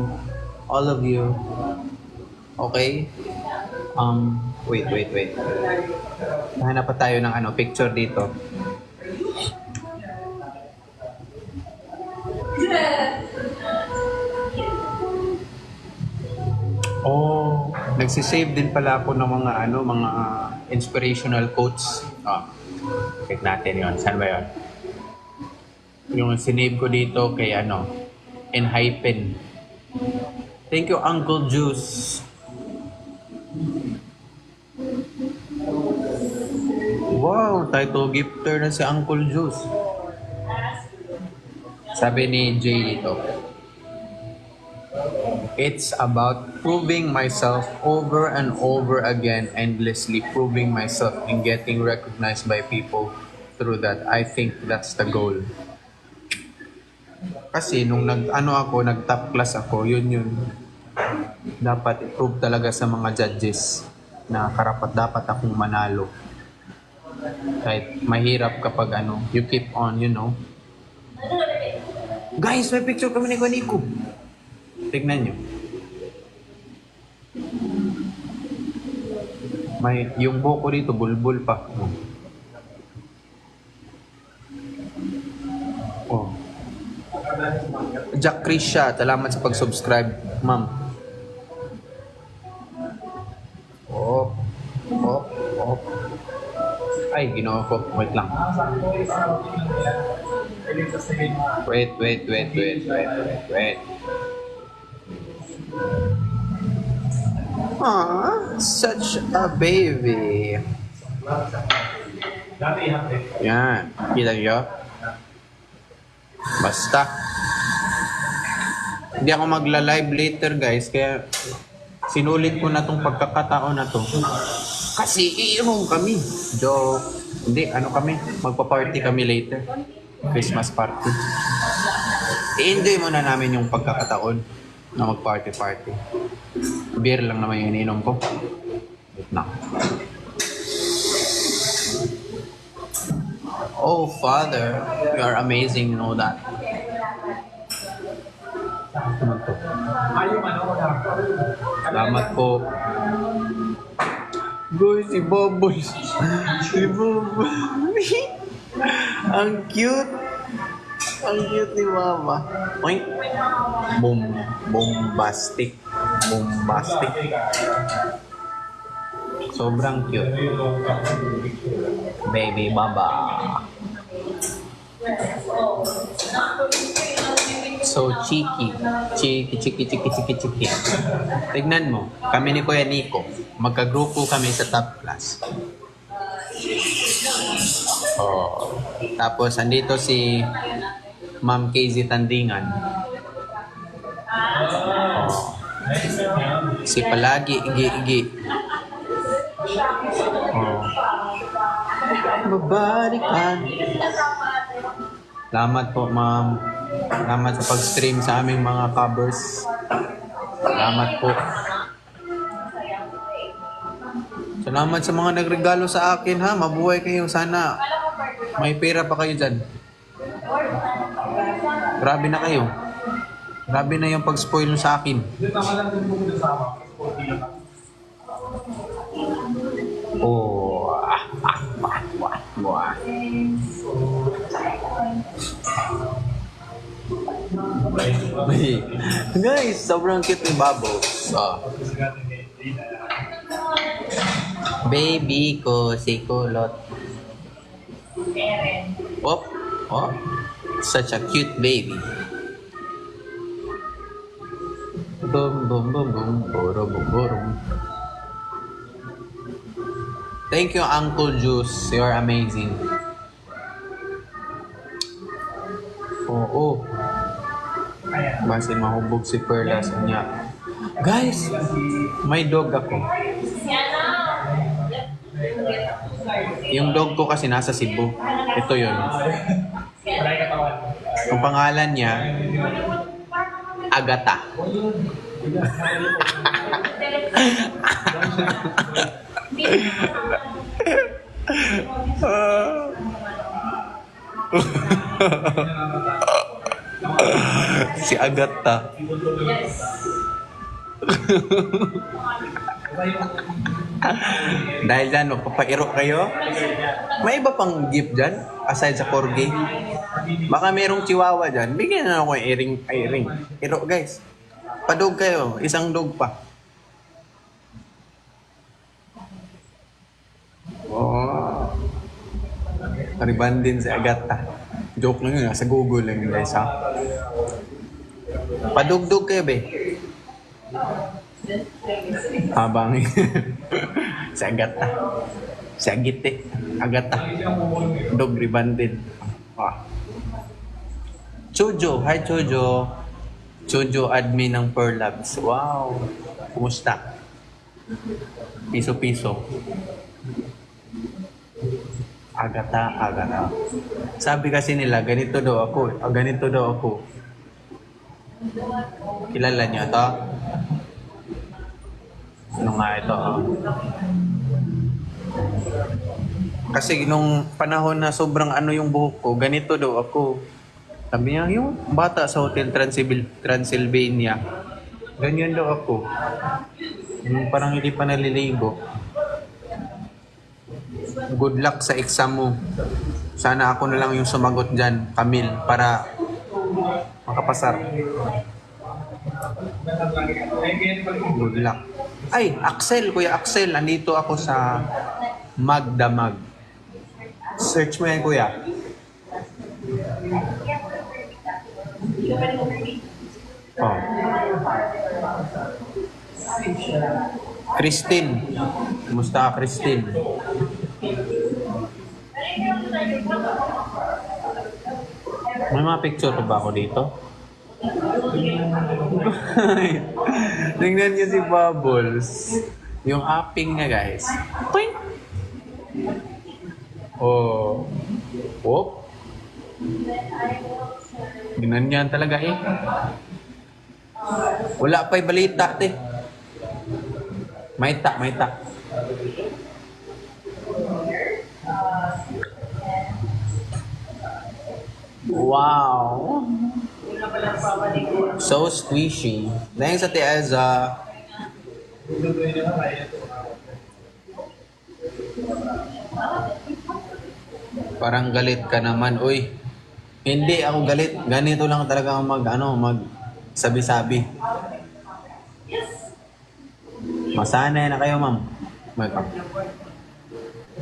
All of you. Okay? Wait. Hanap pa tayo ng picture dito. Oh, nagsisave din pala ako ng mga inspirational quotes. Check natin 'yon. Saan ba 'yon? Yung sinave ko dito kay Enhypen. Thank you, Uncle Juice. Wow, title gifter na si Uncle Juice. Sabi ni Jay dito, it's about proving myself over and over again, endlessly proving myself and getting recognized by people through that. I think that's the goal. Kasi nung nag-top class ako, yun. Dapat i-prove talaga sa mga judges na karapat dapat akong manalo. Kahit mahirap kapag you keep on, Guys, may picture kami ni Nico. Tignan nyo. Yung buhok ko dito, bulbul pa. Oh. Jack Krisha, salamat sa pag-subscribe, ma'am. Oh. Ay, ginawa ko. Wait lang. Wait. Aww, such a baby. Yan. Kita nyo? Basta. Hindi ako magla-live later, guys. Kaya sinulit ko na tong pagkakataon na to. Kasi iinom kami. Joke. Hindi, kami? Magpa-party kami later. Christmas party. I-enjoy muna namin yung pagkakataon na mag-party-party. Beer lang naman yung ininom ko. Wait na. Oh, Father, you are amazing, you know that. Ano to? Salamat po. Guys, si Bubbles. Si Bubbles. Ang cute. Ang cute ni Mama. Oink. Bombastic. Sobrang cute. Baby Baba. So cheeky. Cheeky. Tignan mo, kami ni Kuya Nico, magkagrupo kami sa top class. Oh. Tapos andito si Ma'am Casey Tandingan. Oh. Si Palagi Igi. Oh. Babalikan. Salamat po, ma'am. Salamat sa pag-stream sa aming mga covers. Salamat po. Salamat sa mga nagregalo sa akin, ha. Mabuhay kayo. Sana may pera pa kayo dyan. Grabe na kayo. Grabe na yung pag-spoil sa akin. Oh. Guys, sobrang cute ni Bubbles. Oh. Baby ko, si Kulot. Oh. Such a cute baby. Boom. Borom. Thank you, Uncle Juice. You're amazing. Oo. Basin mahubog si Perla sa niya. Guys, may dog ako. Yung dog ko kasi nasa Cebu. Ito yun. Ang pangalan niya, Agata. Si Agata. Dahil dyan, magpapairo kayo. May iba pang gift dyan, aside sa corgi. Baka merong chihuahua dyan. Bigyan na ako yung ring. Iro, guys. Padog kayo. Isang dog pa. Oh. Kariban din si Agata. Joke lang yun. Sa Google lang yun, guys, ha? Padugdog kayo, be. Habang si Agata. Si Agite. Agata. Dog rebanded. Ah. Chojo. Hi, Chojo. Chojo, admin ng Pearl Labs. Wow. Kumusta? Piso-piso. Agata. Sabi kasi nila, ganito daw ako. Ganito daw ako. Kilala niyo to? Ano nga ito? Kasi nung panahon na sobrang ano yung buhok ko, ganito daw ako. Sabi niya, yung bata sa Hotel Transylvania, ganyan daw ako. Yung parang hindi pa naliligo. Good luck sa exam mo. Sana ako na lang yung sumagot dyan, Camille, para makapasar. Good luck. Ay, Axel, Kuya Axel, nandito ako sa Magdamag. Search mo yan, Kuya. Oh. Christine. Kumusta ka, Christine? May mga picture pa ba ako dito? Tingnan niyo si Bubbles. Yung upping niya, guys. Poing! Oh. Whoop. Ginanyan talaga eh. Wala pa'y balita, te. Maita. Wow. So squishy. Thanks, Ate Eza. Parang galit ka naman. Uy, hindi ako galit. Ganito lang talaga ako mag sabi-sabi. Masanay na kayo, ma'am.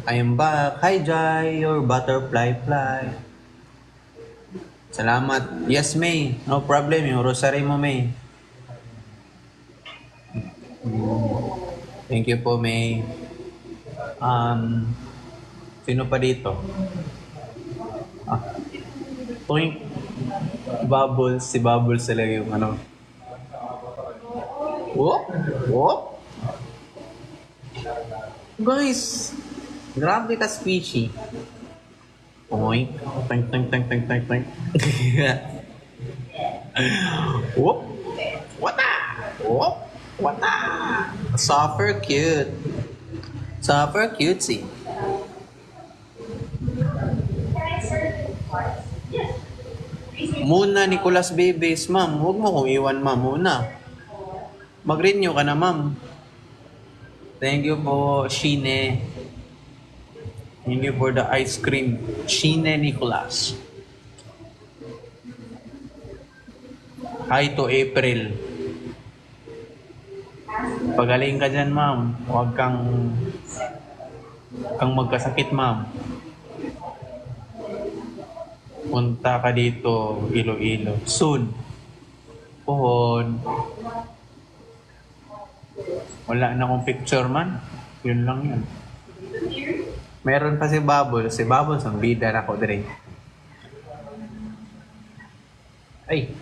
I am back. Hi, Jai, your butterfly fly. Salamat. Yes, May. No problem. Yung rosary mo, May. Thank you po, May. Sino pa dito? Toink. Bubbles. Si Bubbles talaga yung ano. Whoop. Guys, grabe ka squishy. Oink. Tank. Whoop. Wata. Super cutesy. Muna, Nicolas Bebes, ma'am. Huwag mo kong iwan, ma'am. Muna. Mag-renew ka na, ma'am. Thank you po, Shine. Thank you for the ice cream. Shine Nicolas. Hi to April. Pagaling ka dyan, ma'am. Huwag kang magkasakit, ma'am. Punta ka dito, Iloilo. Soon. Pohon. Wala na akong picture, man. Yun lang yun. Meron pa si Bubbles. Si Bubbles, ang bida na ko din. Ay.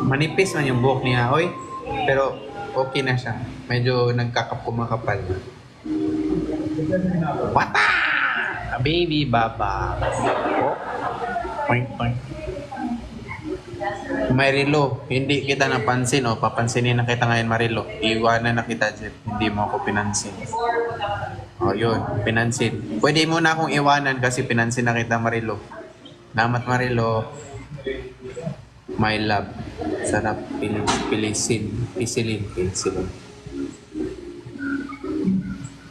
Manipis man yung buhok niya, oy. Pero okay na siya. Medyo nagkakapumakapal na. Wata! Baby baba. Oh. Point. Marilo, hindi kita napansin o papansinin na kita ngayon, Marilo. Iwanan na kita, Jeff. Hindi mo ako pinansin. O yun, pinansin. Pwede mo na akong iwanan kasi pinansin na kita, Marilo. Namat, Marilo. My love. Sarap. Pisilin.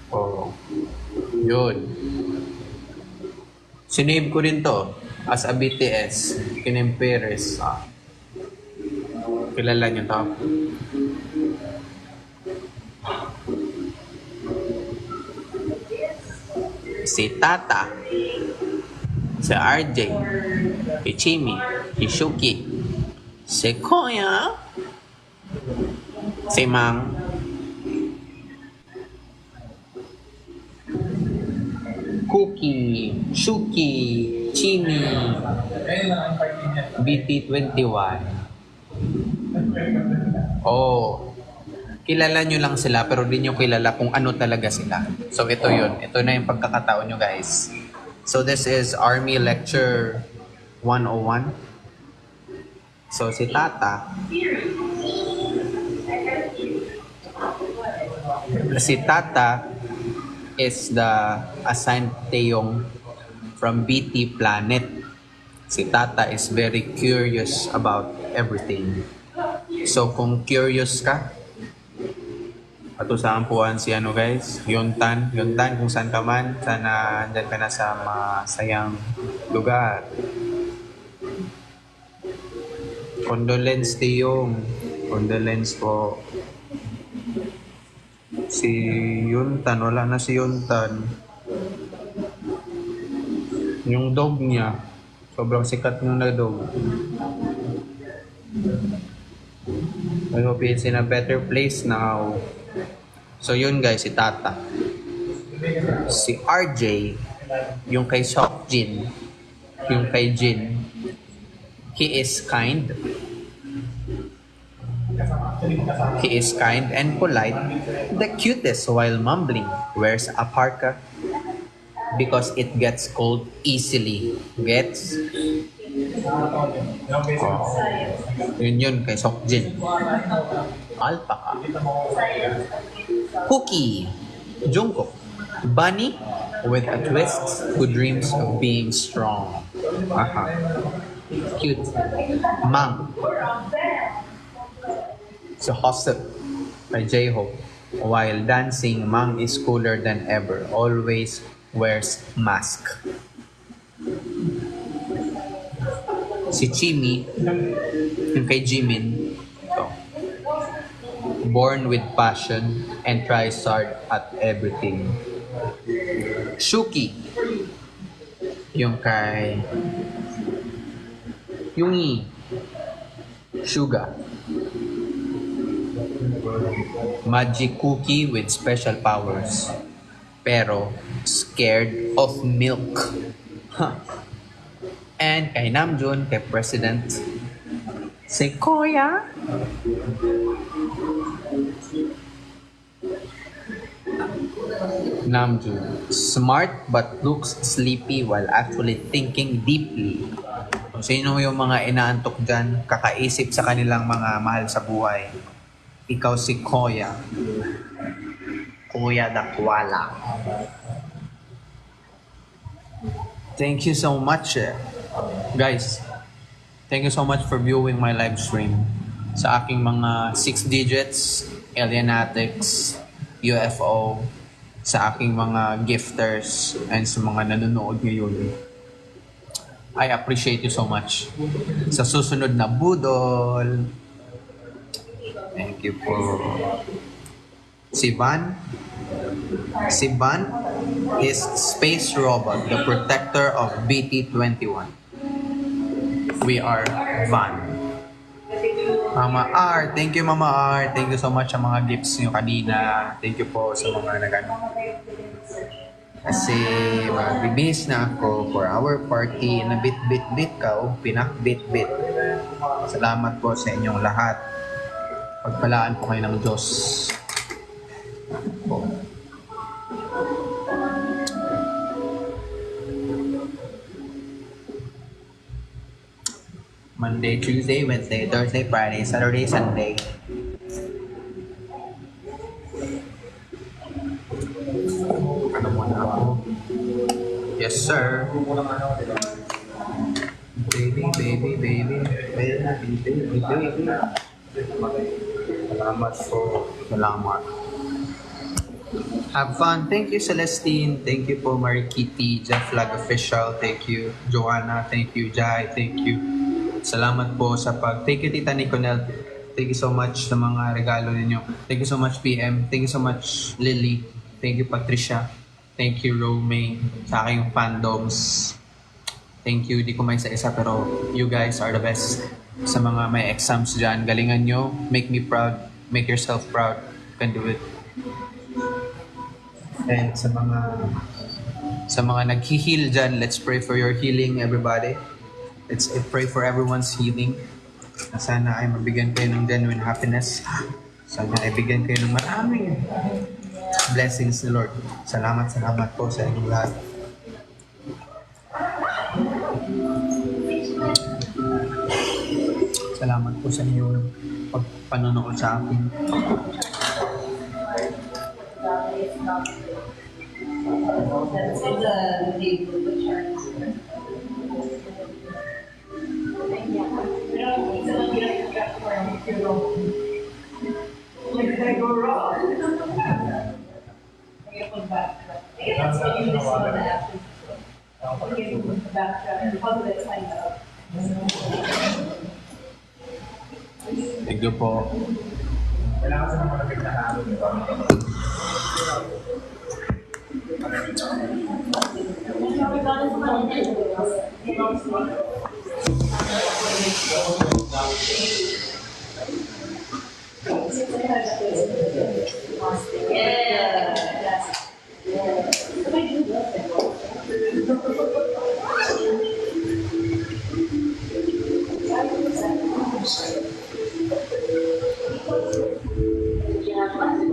Oh. Yun. Sinave ko din to as a BTS. Kinemperes. Kilala nyo to? Si Tata, si RJ, si Chimi, si Shuki, si Koya, si Mang, Cookie, Shuki, Chimi, BT21. Oh, kilala nyo lang sila pero di nyo kilala kung ano talaga sila. So ito yun. Ito na yung pagkakataon nyo, guys. So this is Army Lecture 101. So si Tata, Si Tata is the assigned Taeyong from BT Planet. Si Tata is very curious about everything. So kung curious ka, patusampuan si ano guys, Yuntan, kung saan ka man, sana andyan ka na sa masayang lugar. Condolence Taeyong, condolence po. Si Yuntan, wala na si Yuntan. Yung dog niya, sobrang sikat nung na dog. I hope it's in a better place now. So yun guys, si Tata. Si RJ, yung kay Seokjin, yung kay Jin, he is kind. He is kind and polite, the cutest while mumbling, wears a parka because it gets cold easily. Gets? Oh. Yun kay Seokjin. Alpaca. Cookie. Jungkook. Bunny with a twist who dreams of being strong. Cute. Mang. So Hosep by J-Hope. While dancing, Mang is cooler than ever. Always wears mask. Si Chimi, yung kay Jimin, ito. Born with passion and tries hard at everything. Shuki, yung kay Yungi, Suga. Magic cookie with special powers, pero scared of milk. And kay Namjoon, kay President Sequoia. Namjoon, smart but looks sleepy while actually thinking deeply. Kung sino yung mga inaantok dyan, kakaisip sa kanilang mga mahal sa buhay. Ikaw si Koya. Kuya Dakwala. Thank you so much. Guys, thank you so much for viewing my live stream. Sa aking mga 6 digits, Alienatics, UFO, sa aking mga gifters, and sa mga nanonood ngayon. I appreciate you so much. Sa susunod na budol, thank you po. Si Van is Space Robot, the protector of BT21. We are Van. Mama R, thank you Mama R. Thank you so much sa mga gifts niyo kanina. Thank you po sa mga nagano. Kasi magbibihis na ako for our party na bit ka, pinak-bit. Salamat po sa inyong lahat. Pagpalaan po kayo ng Diyos. Monday, Tuesday, Wednesday, Thursday, Friday, Saturday, Sunday. Ano muna ako? Yes, sir. Baby. Salamat po. Salamat. Have fun. Thank you, Celestine. Thank you po, Marie Kitty, Jeff Lag Official. Thank you, Joanna. Thank you, Jai. Thank you. Salamat po sa Thank you, Tita Niconel. Thank you so much sa mga regalo ninyo. Thank you so much, PM. Thank you so much, Lily. Thank you, Patricia. Thank you, Romay. Sa aking fandoms. Thank you. Di ko may isa-isa pero you guys are the best. Sa mga may exams dyan, galingan nyo. Make me proud. Make yourself proud. You can do it. And sa mga nag-heal dyan, let's pray for your healing, everybody. Let's pray for everyone's healing. Sana ay mabigyan kayo ng genuine happiness. Sana ay bigyan kayo ng maraming blessings ni Lord. Salamat po sa inyong lahat. Salamat po sa inyong pagpanonood sa akin. Thank you po.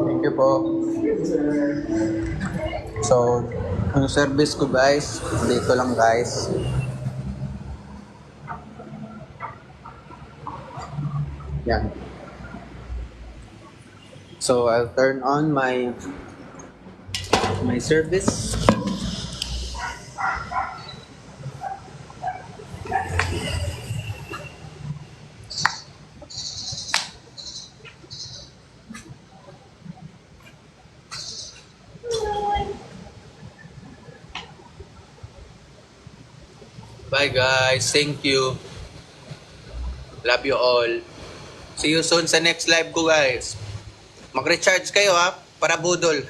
Thank you po. So, yung service ko guys, dito lang guys. Yan. So, I'll turn on my service. Bye guys. Thank you. Love you all. See you soon sa next live ko guys. Mag-recharge kayo ha. Para budol.